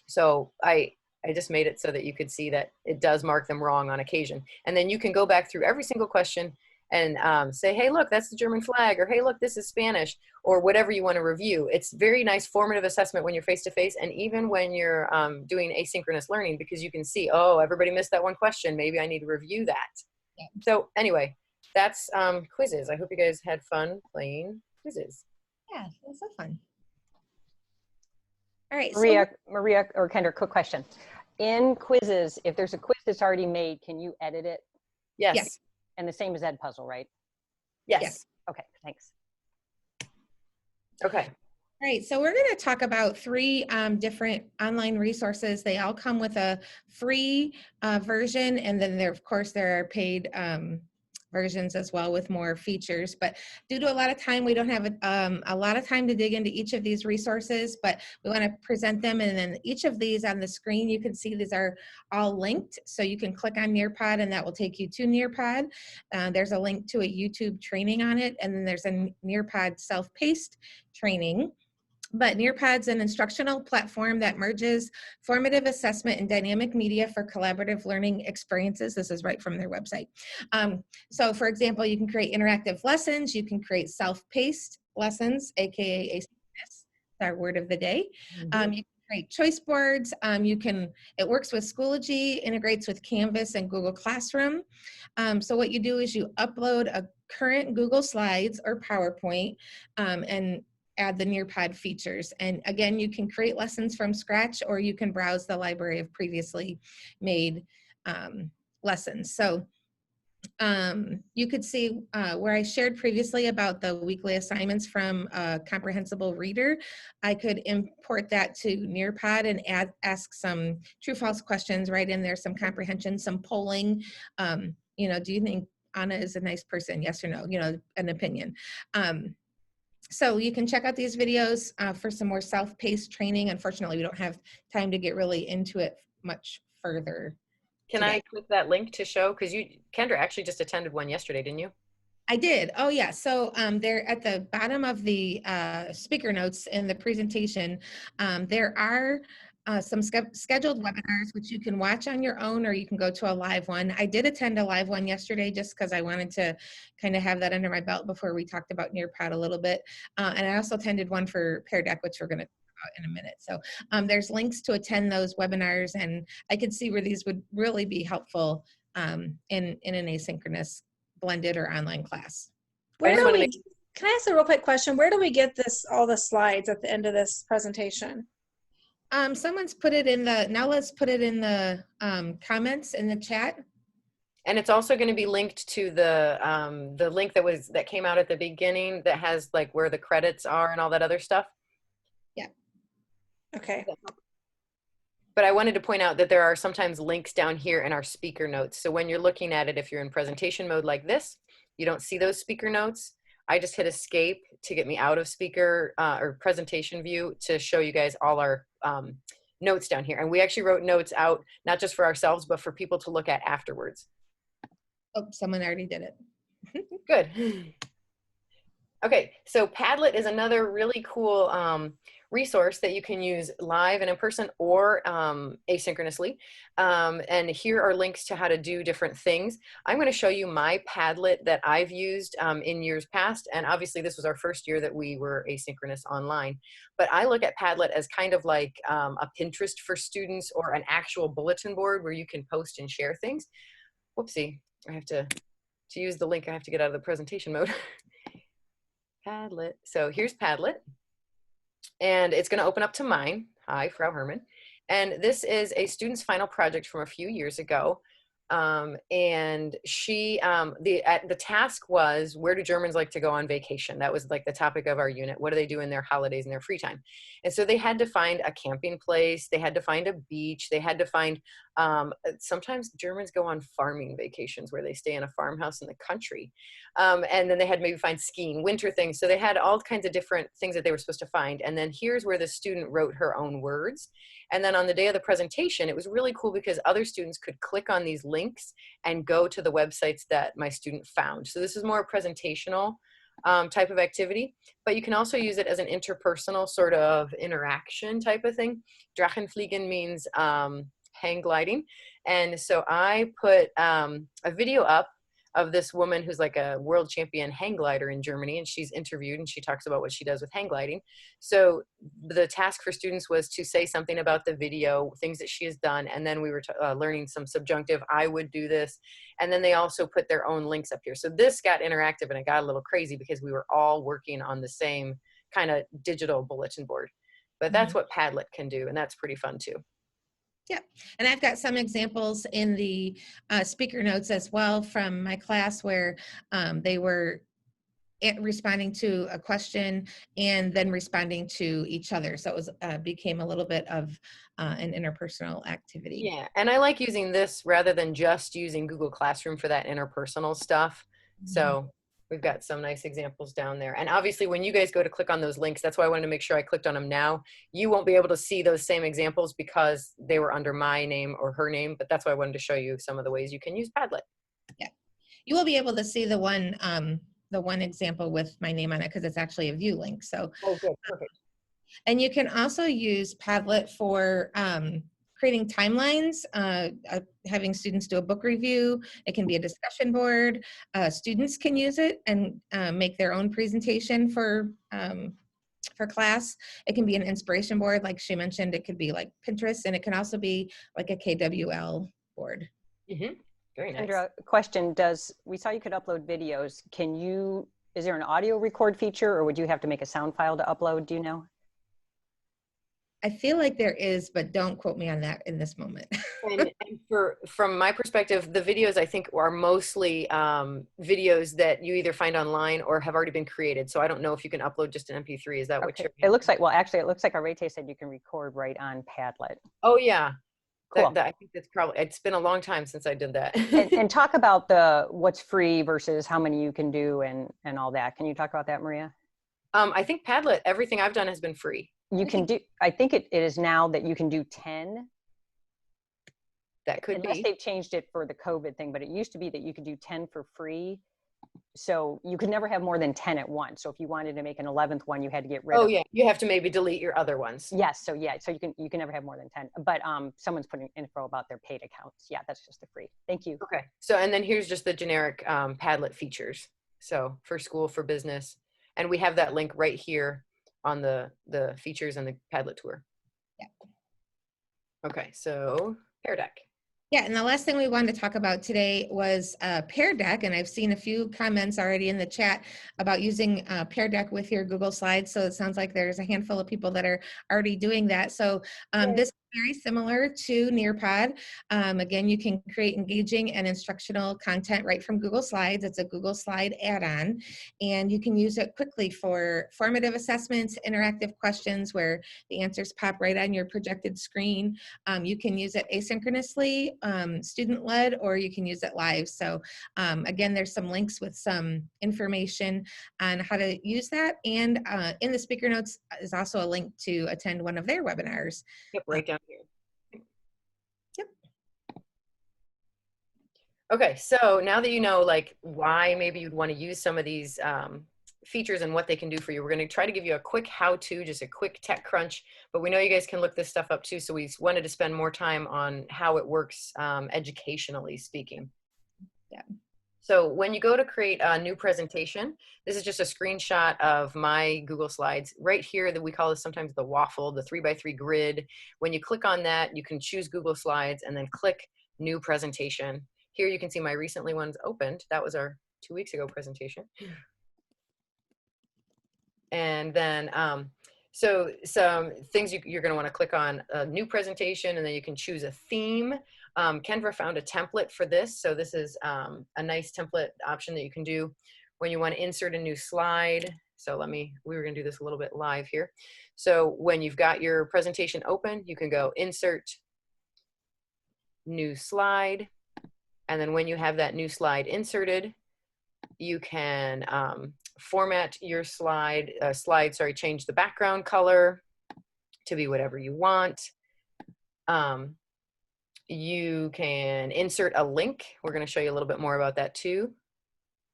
So I just made it so that you could see that it does mark them wrong on occasion. And then you can go back through every single question and say, hey, look, that's the German flag, or hey, look, this is Spanish, or whatever you want to review. It's very nice formative assessment when you're face-to-face, and even when you're doing asynchronous learning, because you can see, oh, everybody missed that one question. Maybe I need to review that. Yeah. So anyway, that's quizzes. I hope you guys had fun playing quizzes. Yeah, it was so fun. All right, Maria or Kendra, quick question. In quizzes, if there's a quiz that's already made, can you edit it? Yes. Yes. And the same as Edpuzzle, right? Yes. Yes. Okay, thanks. Okay. All right, so we're going to talk about 3 different online resources. They all come with a free version, and then there, of course, there are paid versions as well with more features. But due to a lot of time, we don't have a lot of time to dig into each of these resources, but we want to present them. And then each of these on the screen, you can see these are all linked. So you can click on Nearpod and that will take you to Nearpod. There's a link to a YouTube training on it. And then there's a Nearpod self-paced training. But Nearpod's an instructional platform that merges formative assessment and dynamic media for collaborative learning experiences. This is right from their website. So for example, you can create interactive lessons, you can create self-paced lessons, AKA asynchronous, our word of the day. Mm-hmm. You can create choice boards. It works with Schoology, integrates with Canvas and Google Classroom. So what you do is you upload a current Google Slides or PowerPoint and add the Nearpod features. And again, you can create lessons from scratch, or you can browse the library of previously made lessons. So you could see where I shared previously about the weekly assignments from Comprehensible Reader. I could import that to Nearpod and ask some true-false questions right in there, some comprehension, some polling. You know, do you think Anna is a nice person? Yes or no? You know, an opinion. So you can check out these videos for some more self-paced training. Unfortunately, we don't have time to get really into it much further. Can I click that link to show? Because Kendra actually just attended one yesterday, didn't you? I did. Oh, yeah. So they're at the bottom of the speaker notes in the presentation. There are some scheduled webinars, which you can watch on your own, or you can go to a live one. I did attend a live one yesterday just because I wanted to kind of have that under my belt before we talked about Nearpod a little bit. And I also attended one for Pear Deck, which we're going to talk about in a minute. So there's links to attend those webinars, and I could see where these would really be helpful in an asynchronous blended or online class. Can I ask a real quick question? Where do we get all the slides at the end of this presentation? Someone's put it in the, now let's put it in the comments in the chat. And it's also going to be linked to the link that came out at the beginning that has like where the credits are and all that other stuff. Yeah. Okay. But I wanted to point out that there are sometimes links down here in our speaker notes. So when you're looking at it, if you're in presentation mode like this, you don't see those speaker notes. I just hit escape to get me out of speaker or presentation view to show you guys all our notes down here. And we actually wrote notes out, not just for ourselves, but for people to look at afterwards. Oh, someone already did it. Good. Okay, so Padlet is another really cool resource that you can use live and in person or asynchronously. And here are links to how to do different things. I'm going to show you my Padlet that I've used in years past. And obviously this was our first year that we were asynchronous online. But I look at Padlet as kind of like a Pinterest for students or an actual bulletin board where you can post and share things. Whoopsie, I have to use the link. I have to get out of the presentation mode. Padlet. So here's Padlet. And it's going to open up to mine. Hi, Frau Herman. And this is a student's final project from a few years ago. And she, the task was, where do Germans like to go on vacation? That was like the topic of our unit. What do they do in their holidays and their free time? And so they had to find a camping place. They had to find a beach. They had to find, sometimes Germans go on farming vacations where they stay in a farmhouse in the country. And then they had to maybe find skiing, winter things. So they had all kinds of different things that they were supposed to find. And then here's where the student wrote her own words. And then on the day of the presentation, it was really cool because other students could click on these links and go to the websites that my student found. So this is more a presentational type of activity, but you can also use it as an interpersonal sort of interaction type of thing. Drachenfliegen means hang gliding. And so I put a video up of this woman who's like a world champion hang glider in Germany, and she's interviewed and she talks about what she does with hang gliding. So the task for students was to say something about the video, things that she has done, and then we were learning some subjunctive, I would do this, and then they also put their own links up here. So this got interactive and it got a little crazy because we were all working on the same kind of digital bulletin board. But that's what Padlet can do, and that's pretty fun too. Yeah, and I've got some examples in the speaker notes as well from my class where they were responding to a question and then responding to each other. So it was became a little bit of an interpersonal activity. Yeah, and I like using this rather than just using Google Classroom for that interpersonal stuff. So we've got some nice examples down there. And obviously when you guys go to click on those links, that's why I wanted to make sure I clicked on them now. You won't be able to see those same examples because they were under my name or her name, but that's why I wanted to show you some of the ways you can use Padlet. Yeah, you will be able to see the one example with my name on it because it's actually a view link. So, oh, good, perfect. And you can also use Padlet for creating timelines, having students do a book review. It can be a discussion board. Students can use it and make their own presentation for class. It can be an inspiration board, like she mentioned. It could be like Pinterest, and it can also be like a KWL board. Very nice. Kendra, question, we saw you could upload videos. Is there an audio record feature, or would you have to make a sound file to upload? Do you know? I feel like there is, but don't quote me on that in this moment. and from my perspective, the videos I think are mostly videos that you either find online or have already been created. So I don't know if you can upload just an MP3. Is that what you're? It looks like, well, actually, it looks like Arete said you can record right on Padlet. Oh yeah. Cool. I think that's probably, it's been a long time since I did that. and talk about what's free versus how many you can do and all that. Can you talk about that, Maria? I think Padlet, everything I've done has been free. You can do, I think it is now that you can do 10. That could Unless be. they've changed it for the COVID thing, but it used to be that you could do 10 for free. So you could never have more than 10 at once. So if you wanted to make an 11th one, you had to get rid of. Oh yeah, you have to maybe delete your other ones. Yes, so yeah, so you can never have more than 10. But someone's putting info about their paid accounts. Yeah, that's just the free. Thank you. Okay, so and then here's just the generic Padlet features. So for school, for business, and we have that link right here on the features and the Padlet tour. Yeah. Okay, so Pear Deck. Yeah, and the last thing we wanted to talk about today was Pear Deck, and I've seen a few comments already in the chat about using Pear Deck with your Google Slides, so it sounds like there's a handful of people that are already doing that. So this is very similar to Nearpod. Again, you can create engaging and instructional content right from Google Slides. It's a Google Slide add-on, and you can use it quickly for formative assessments, interactive questions where the answers pop right on your projected screen. You can use it asynchronously, student-led, or you can use it live. So again, there's some links with some information on how to use that. And in the speaker notes is also a link to attend one of their webinars. Yep, right down here. Yep. Okay, so now that you know like why maybe you'd want to use some of these features and what they can do for you, we're going to try to give you a quick how-to, just a quick tech crunch, but we know you guys can look this stuff up too, so we wanted to spend more time on how it works educationally speaking. Yeah. So when you go to create a new presentation, this is just a screenshot of my Google Slides. Right here, that we call this sometimes the waffle, the 3x3 grid. When you click on that, you can choose Google Slides and then click New Presentation. Here you can see my recently ones opened. That was our 2 weeks ago presentation. And then, so some things you're going to want to click on a new presentation, and then you can choose a theme. Kendra found a template for this. So this is a nice template option that you can do when you want to insert a new slide. So we were going to do this a little bit live here. So when you've got your presentation open, you can go insert new slide. And then when you have that new slide inserted, you can format your change the background color to be whatever you want. You can insert a link. We're going to show you a little bit more about that too,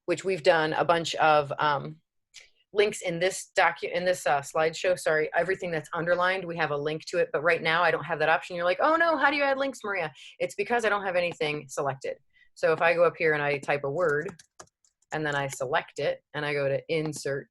which we've done a bunch of links in this slideshow. Sorry, everything that's underlined, we have a link to it, but right now I don't have that option. You're like, oh no, how do you add links, Maria? It's because I don't have anything selected. So if I go up here and I type a word, and then I select it and I go to insert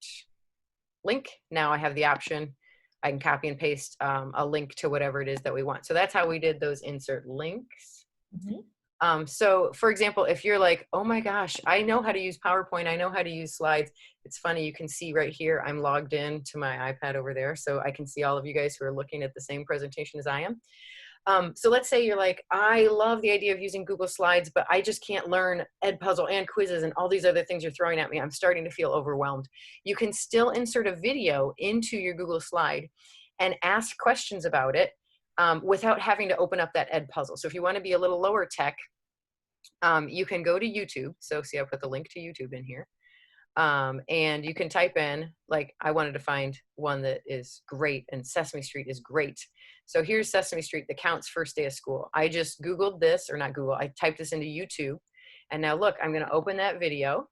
link, now I have the option. I can copy and paste a link to whatever it is that we want. So that's how we did those insert links. Mm-hmm. So for example, if you're like, oh my gosh, I know how to use PowerPoint, I know how to use slides. It's funny, you can see right here, I'm logged in to my iPad over there, so I can see all of you guys who are looking at the same presentation as I am. So let's say you're like, I love the idea of using Google Slides, but I just can't learn Edpuzzle and quizzes and all these other things you're throwing at me. I'm starting to feel overwhelmed. You can still insert a video into your Google Slide and ask questions about it without having to open up that Edpuzzle. So if you want to be a little lower tech, you can go to YouTube. So see, I put the link to YouTube in here. And you can type in, like, I wanted to find one that is great, and Sesame Street is great. So here's Sesame Street, the Count's first day of school. I just Googled this, or not Google, I typed this into YouTube. And now look, I'm going to open that video.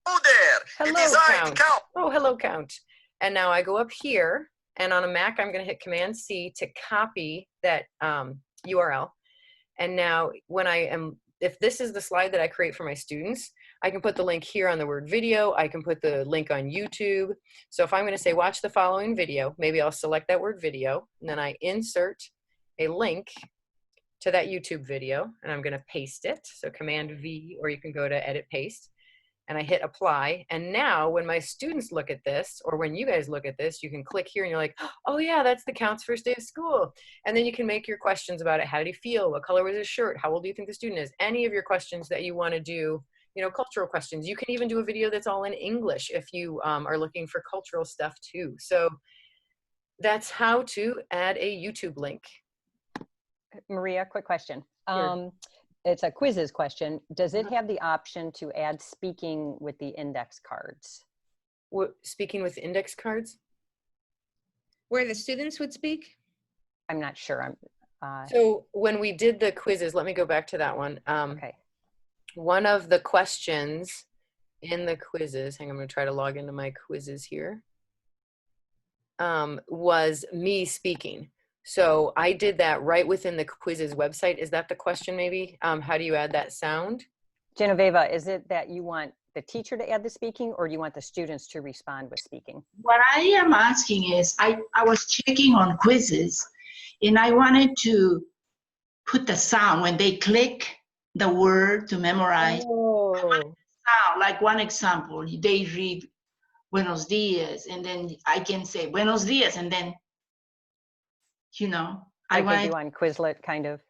Oh there, Hello, Count. Oh, hello, Count. And now I go up here, and on a Mac, I'm going to hit Command-C to copy that URL. And now when if this is the slide that I create for my students, I can put the link here on the word video. I can put the link on YouTube. So if I'm going to say, watch the following video, maybe I'll select that word video, and then I insert a link to that YouTube video, and I'm going to paste it. So Command V, or you can go to Edit Paste, and I hit Apply. And now when my students look at this, or when you guys look at this, you can click here and you're like, oh yeah, that's the Count's first day of school. And then you can make your questions about it. How did he feel? What color was his shirt? How old do you think the student is? Any of your questions that you want to do, you know, cultural questions. You can even do a video that's all in English if you are looking for cultural stuff too. So that's how to add a YouTube link. Maria, quick question. Sure. It's a quizzes question. Does it have the option to add speaking with the index cards? What, speaking with index cards? Where the students would speak? I'm not sure. So when we did the quizzes, let me go back to that one. Okay. One of the questions in the quizzes, hang on, I'm going to try to log into my quizzes here, was me speaking. So I did that right within the quizzes website. Is that the question maybe? How do you add that sound? Genoveva, is it that you want the teacher to add the speaking, or do you want the students to respond with speaking? What I am asking is, I was checking on quizzes, and I wanted to put the sound when they click the word to memorize. Oh. Sound, like one example, they read Buenos dias, and then I can say Buenos dias, and then, you know, Like they do on Quizlet, kind of?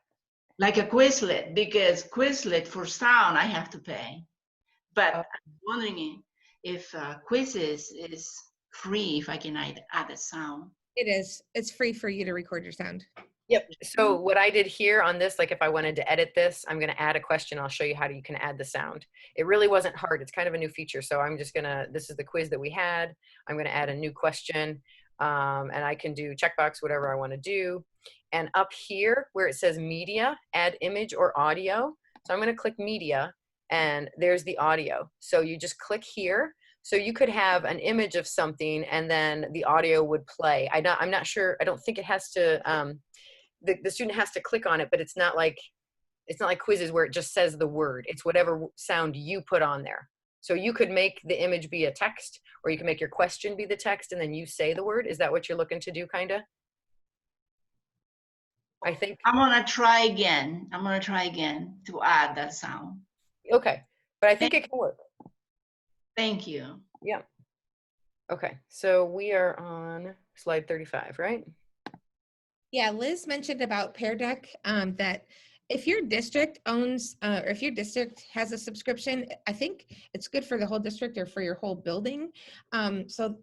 like a Quizlet, because Quizlet for sound I have to pay. But I'm wondering if quizzes is free, if I can add a sound. It is. It's free for you to record your sound. Yep. So what I did here on this, like if I wanted to edit this, I'm going to add a question. I'll show you how you can add the sound. It really wasn't hard. It's kind of a new feature. So I'm just going to, this is the quiz that we had. I'm going to add a new question, and I can do checkbox, whatever I want to do. And up here where it says media, add image or audio. So I'm going to click media, and there's the audio. So you just click here. So you could have an image of something and then the audio would play. I'm not sure. I don't think it has to, the student has to click on it, but it's not like quizzes where it just says the word. It's whatever sound you put on there. So you could make the image be a text, or you can make your question be the text and then you say the word. Is that what you're looking to do, kind of? I think. I'm gonna try again. I'm gonna try again to add that sound. Okay, but I think it can work. Thank you. Yeah. Okay, so we are on slide 35, right? Yeah, Liz mentioned about Pear Deck, that if your district owns, or if your district has a subscription, I think it's good for the whole district or for your whole building. So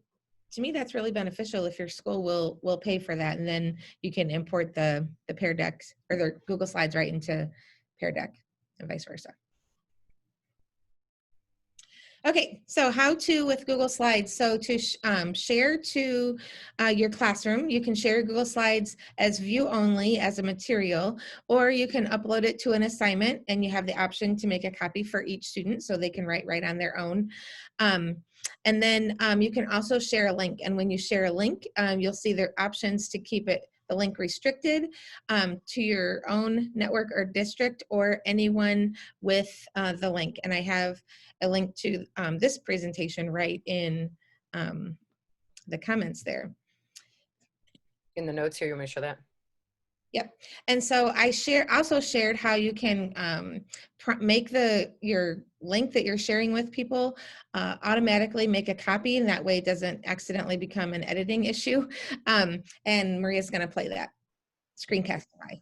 to me, that's really beneficial if your school will pay for that, and then you can import the Pear Deck or the Google Slides right into Pear Deck and vice versa. Okay, so how to with Google Slides. So to share to your classroom, you can share Google Slides as view only as a material, or you can upload it to an assignment, and you have the option to make a copy for each student so they can write right on their own. And then you can also share a link. And when you share a link, you'll see there are options to keep the link restricted to your own network or district or anyone with the link. And I have a link to this presentation right in the comments there. In the notes here, you want me to show that? Yep. And so I also shared how you can make your link that you're sharing with people automatically make a copy, and that way it doesn't accidentally become an editing issue. And Maria's going to play that. Screencastify.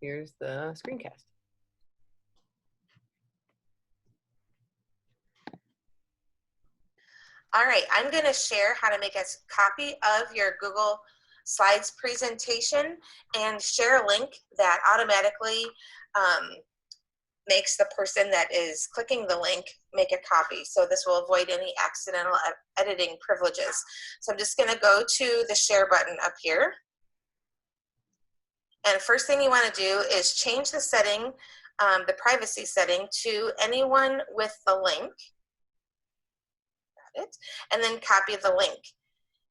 Here's the screencast. All right, I'm going to share how to make a copy of your Google Slides presentation and share a link that automatically makes the person that is clicking the link make a copy. So this will avoid any accidental editing privileges. So I'm just going to go to the share button up here. And first thing you want to do is change the setting, the privacy setting, to anyone with the link. Got it. And then copy the link.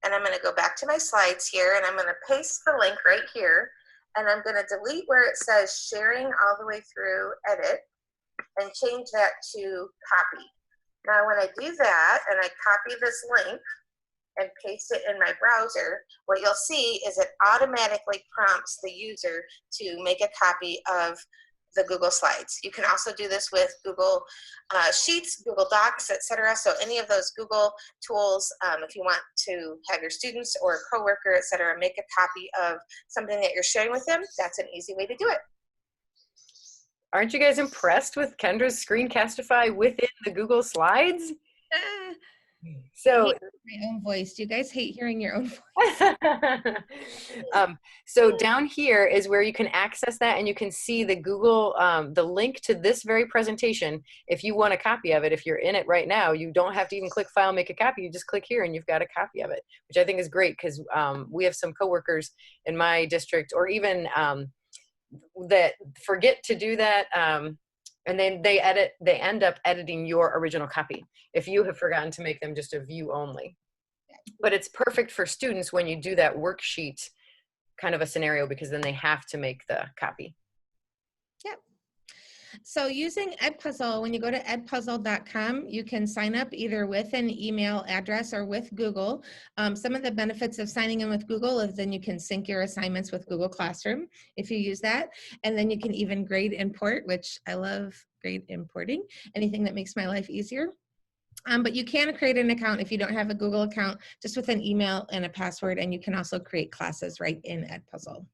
And I'm going to go back to my slides here, and I'm going to paste the link right here. And I'm going to delete where it says sharing all the way through edit and change that to copy. Now when I do that and I copy this link and paste it in my browser, what you'll see is it automatically prompts the user to make a copy of the Google Slides. You can also do this with Google Sheets, Google Docs, etc. So any of those Google tools, if you want to have your students or a coworker, etc., make a copy of something that you're sharing with them, that's an easy way to do it. Aren't you guys impressed with Kendra's Screencastify within the Google Slides? So my own voice. Do you guys hate hearing your own voice? So down here is where you can access that, and you can see the Google, the link to this very presentation. If you want a copy of it, if you're in it right now, you don't have to even click File, Make a Copy. You just click here and you've got a copy of it, which I think is great because we have some coworkers in my district, or even that forget to do that. And then they end up editing your original copy if you have forgotten to make them just a view only. But it's perfect for students when you do that worksheet kind of a scenario, because then they have to make the copy. Yep. So using Edpuzzle, when you go to edpuzzle.com, you can sign up either with an email address or with Google. Some of the benefits of signing in with Google is then you can sync your assignments with Google Classroom if you use that. And then you can even grade import, which I love grade importing, anything that makes my life easier. But you can create an account if you don't have a Google account, just with an email and a password, and you can also create classes right in Edpuzzle.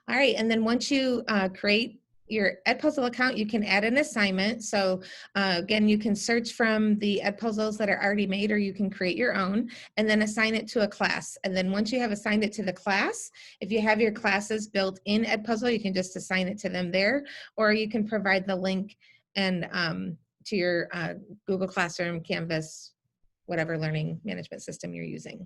All right, and then once you create your Edpuzzle account, you can add an assignment. So again, you can search from the Edpuzzles that are already made, or you can create your own and then assign it to a class. And then once you have assigned it to the class, if you have your classes built in Edpuzzle, you can just assign it to them there, or you can provide the link and to your Google Classroom, Canvas, whatever learning management system you're using.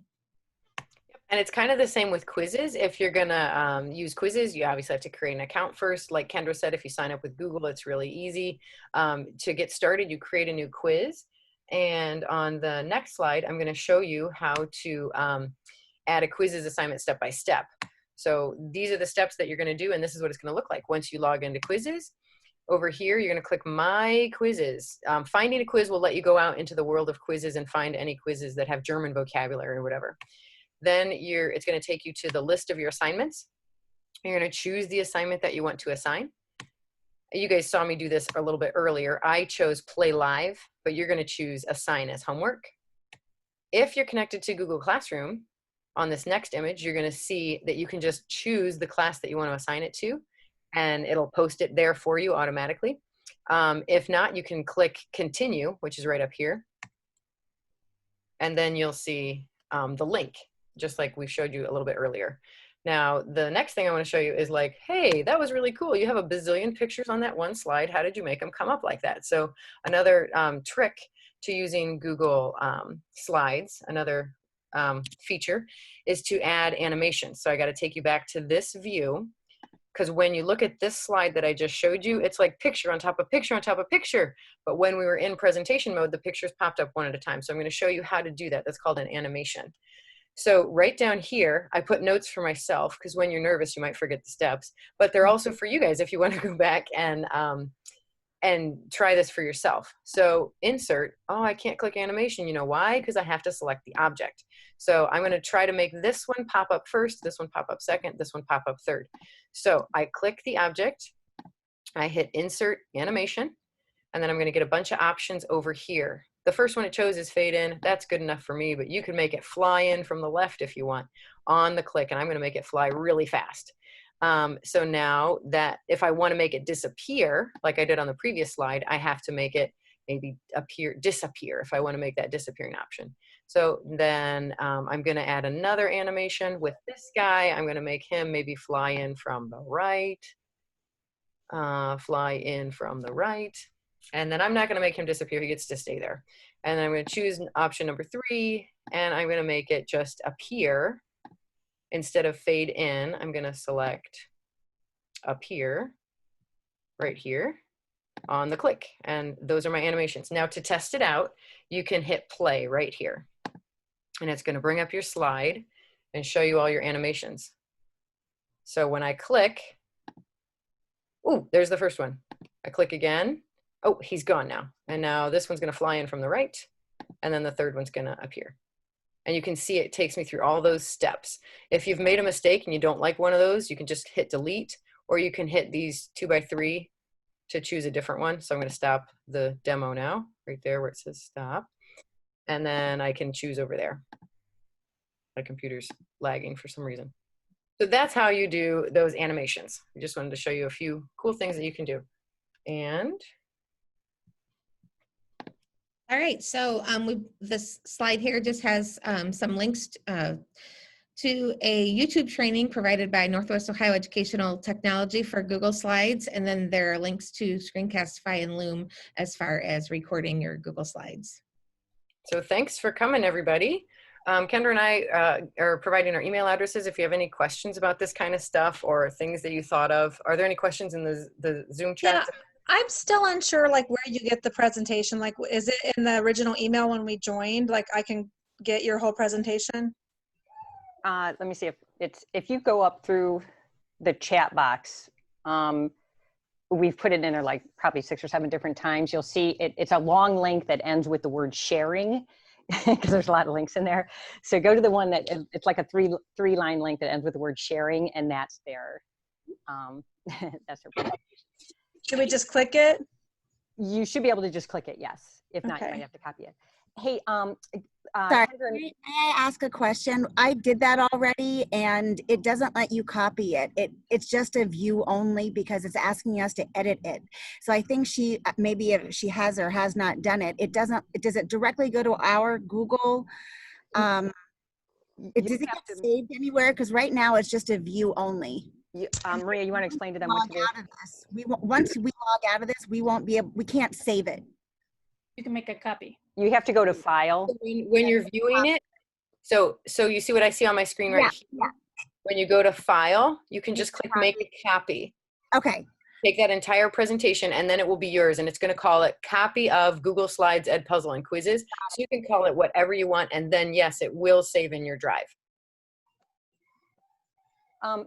And it's kind of the same with quizzes. If you're gonna use quizzes, you obviously have to create an account first. Like Kendra said, if you sign up with Google, it's really easy. To get started, you create a new quiz. And on the next slide, I'm gonna show you how to add a quizzes assignment step by step. So these are the steps that you're gonna do, and this is what it's gonna look like once you log into quizzes. Over here, you're gonna click My Quizzes. Finding a quiz will let you go out into the world of quizzes and find any quizzes that have German vocabulary or whatever. Then it's going to take you to the list of your assignments. You're going to choose the assignment that you want to assign. You guys saw me do this a little bit earlier. I chose Play Live, but you're going to choose Assign as Homework. if you're connected to Google Classroom, on this next image, you're going to see that you can just choose the class that you want to assign it to, and it'll post it there for you automatically. If not, you can click continue, which is right up here. And then you'll see the link, just like we showed you a little bit earlier. Now, the next thing I want to show you is like, hey, that was really cool. You have a bazillion pictures on that one slide. How did you make them come up like that? So another trick to using Google Slides, another feature, is to add animations. So I got to take you back to this view, because when you look at this slide that I just showed you, it's like picture on top of picture on top of picture. But when we were in presentation mode, the pictures popped up one at a time. So I'm going to show you how to do that. That's called an animation. So right down here, I put notes for myself, because when you're nervous, you might forget the steps. But they're also for you guys if you want to go back and try this for yourself. So insert, oh, I can't click animation. You know why? Because I have to select the object. So I'm going to try to make this one pop up first, this one pop up second, this one pop up third. So I click the object, I hit insert animation, and then I'm going to get a bunch of options over here. The first one it chose is fade in. That's good enough for me, but you can make it fly in from the left if you want on the click, and I'm going to make it fly really fast. So now that if I want to make it disappear, like I did on the previous slide, I have to make it maybe disappear if I want to make that disappearing option. So then I'm going to add another animation with this guy. I'm going to make him maybe fly in from the right, and then I'm not going to make him disappear. He gets to stay there. And then I'm going to choose option number 3, and I'm going to make it just appear. Instead of fade in, I'm going to select appear right here on the click. And those are my animations. Now to test it out, you can hit play right here. And it's going to bring up your slide and show you all your animations. So when I click, oh, there's the first one. I click again. Oh, he's gone now. And now this one's going to fly in from the right. And then the third one's going to appear. And you can see it takes me through all those steps. If you've made a mistake and you don't like one of those, you can just hit delete, or you can hit these 2x3 to choose a different one. So I'm going to stop the demo now, right there where it says stop. And then I can choose over there. My computer's lagging for some reason. So that's how you do those animations. I just wanted to show you a few cool things that you can do. And all right, so this slide here just has some links to a YouTube training provided by Northwest Ohio Educational Technology for Google Slides, and then there are links to Screencastify and Loom as far as recording your Google Slides. So thanks for coming, everybody. Kendra and I are providing our email addresses if you have any questions about this kind of stuff or things that you thought of. Are there any questions in the Zoom chat? Yeah. I'm still unsure, like, where you get the presentation. Like, is it in the original email when we joined? Like, I can get your whole presentation? Let me see if you go up through the chat box, we've put it in there like probably 6 or 7 different times. You'll see it's a long link that ends with the word sharing, because there's a lot of links in there. So go to the one that it's like a three-line link that ends with the word sharing, and that's there. That's her presentation. Should we just click it? You should be able to just click it, yes. If not, Okay. you might have to copy it. Hey, Sorry, Kendra, may I ask a question? I did that already, and it doesn't let you copy it. It's just a view only because it's asking us to edit it. So I think maybe if she has or has not done it, does it directly go to our Google? Does it get saved anywhere? Because right now it's just a view only. Maria, you want to explain to them what to do? Once we log out of this, we can't save it. You can make a copy. You have to go to file. When you're viewing it, so you see what I see on my screen right here? Yeah. When you go to file, you can just click make a copy. Okay. Take that entire presentation and then it will be yours, and it's going to call it copy of Google Slides, Edpuzzle, and Quizzes. So you can call it whatever you want, and then yes, it will save in your drive.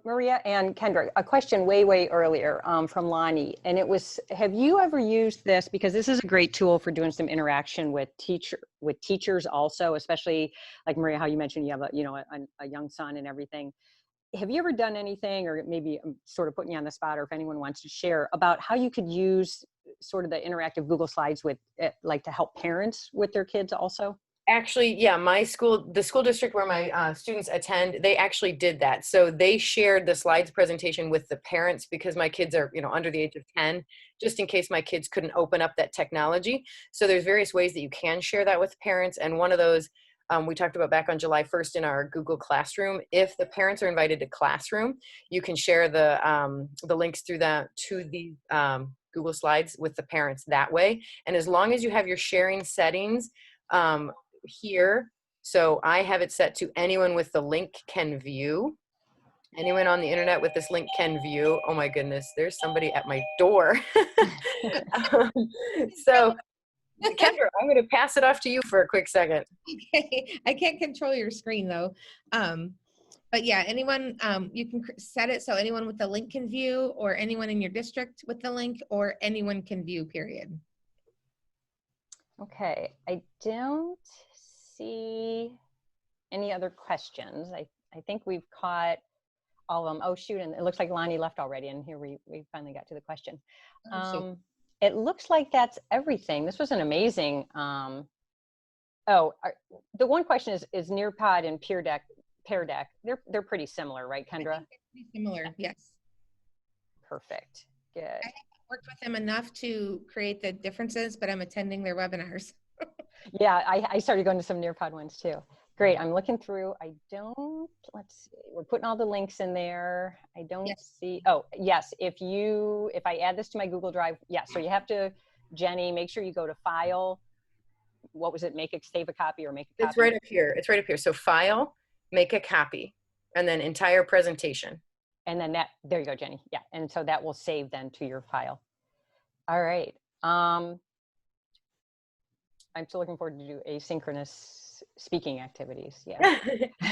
Maria and Kendra, a question way earlier from Lonnie, and it was, have you ever used this? Because this is a great tool for doing some interaction with teachers also, especially like Maria, how you mentioned you have a young son and everything. Have you ever done anything, or maybe I'm sort of putting you on the spot, or if anyone wants to share about how you could use sort of the interactive Google Slides with like to help parents with their kids also? Actually, yeah, the school district where my students attend, they actually did that. So they shared the slides presentation with the parents because my kids are, under the age of 10, just in case my kids couldn't open up that technology. So there's various ways that you can share that with parents. And one of those we talked about back on July 1st in our Google Classroom. If the parents are invited to Classroom, you can share the links through that to the Google Slides with the parents that way. And as long as you have your sharing settings here, so I have it set to anyone with the link can view. Anyone on the internet with this link can view. Oh my goodness, there's somebody at my door. So Kendra, I'm going to pass it off to you for a quick second. Okay. I can't control your screen though. But yeah, anyone, you can set it so anyone with the link can view, or anyone in your district with the link, or anyone can view, period. Okay, I don't see any other questions. I think we've caught all of them. Oh shoot, and it looks like Lonnie left already, and here we finally got to the question. It looks like that's everything. This was an amazing, the one question is Nearpod and Pear Deck, they're pretty similar, right, Kendra? Pretty similar, yes. Perfect, good. I haven't worked with them enough to create the differences, but I'm attending their webinars. Yeah, I started going to some Nearpod ones too. Great, I'm looking through. Let's see, we're putting all the links in there. I don't see, oh, yes, if I add this to my Google Drive, yes, so you have to, Jenny, make sure you go to File, what was it, save a copy or make a copy? It's right up here, So File, make a copy, and then entire presentation. And then there you go, Jenny, yeah, and so that will save then to your file. All right, I'm still looking forward to do asynchronous speaking activities. Yeah.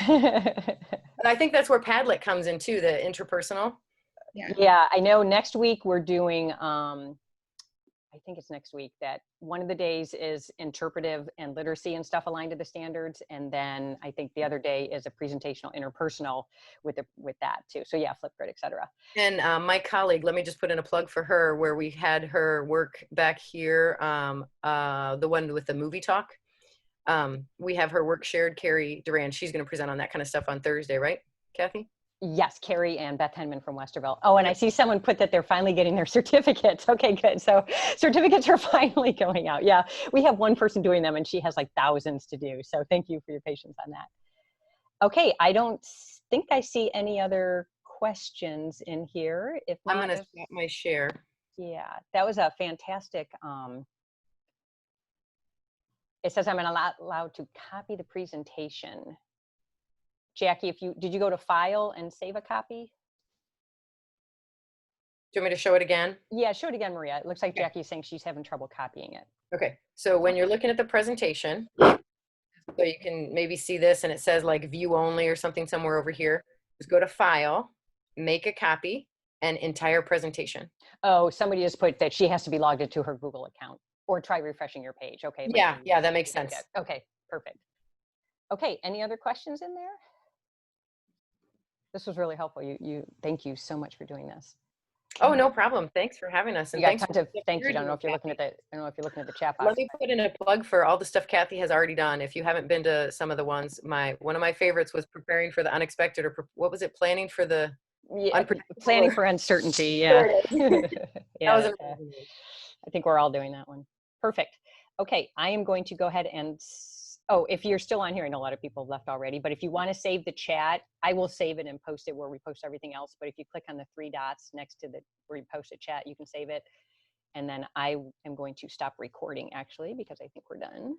And I think that's where Padlet comes in too, the interpersonal. Yeah, I know next week we're doing, I think it's next week, that one of the days is interpretive and literacy and stuff aligned to the standards. And then I think the other day is a presentational interpersonal with that too. So yeah, Flipgrid, etc. And my colleague, let me just put in a plug for her, where we had her work back here, the one with the movie talk. We have her work shared, Carrie Duran. She's going to present on that kind of stuff on Thursday, right, Kathy? Yes, Carrie and Beth Henman from Westerville. Oh, and I see someone put that they're finally getting their certificates. Okay, good. So certificates are finally going out. Yeah, we have one person doing them and she has like thousands to do. So thank you for your patience on that. Okay, I don't think I see any other questions in here. If not, I'm going to stop my share. Yeah, that was a fantastic, it says I'm allowed to copy the presentation. Jackie, did you go to File and save a copy? Do you want me to show it again? Yeah, show it again, Maria. It looks like Jackie's saying she's having trouble copying it. Okay, so when you're looking at the presentation, so you can maybe see this and it says like view only or something somewhere over here. Just go to File, make a copy, and entire presentation. Oh, somebody just put that she has to be logged into her Google account, or try refreshing your page. Okay. Yeah, that makes sense. Okay, perfect. Okay, any other questions in there? This was really helpful. Thank you so much for doing this. Oh, no problem. Thanks for having us. And thanks. Thank you. I don't know if you're looking at the chat box. Let me put in a plug for all the stuff Kathy has already done. If you haven't been to some of the ones, one of my favorites was preparing for the unexpected, or what was it? Planning for the planning for uncertainty. Yeah. Yeah. That was I think we're all doing that one. Perfect. Okay, I am going to go ahead and, oh, if you're still on here, I know a lot of people left already, but if you want to save the chat, I will save it and post it where we post everything else. But if you click on the 3 dots next to where you post a chat, you can save it. And then I am going to stop recording actually, because I think we're done.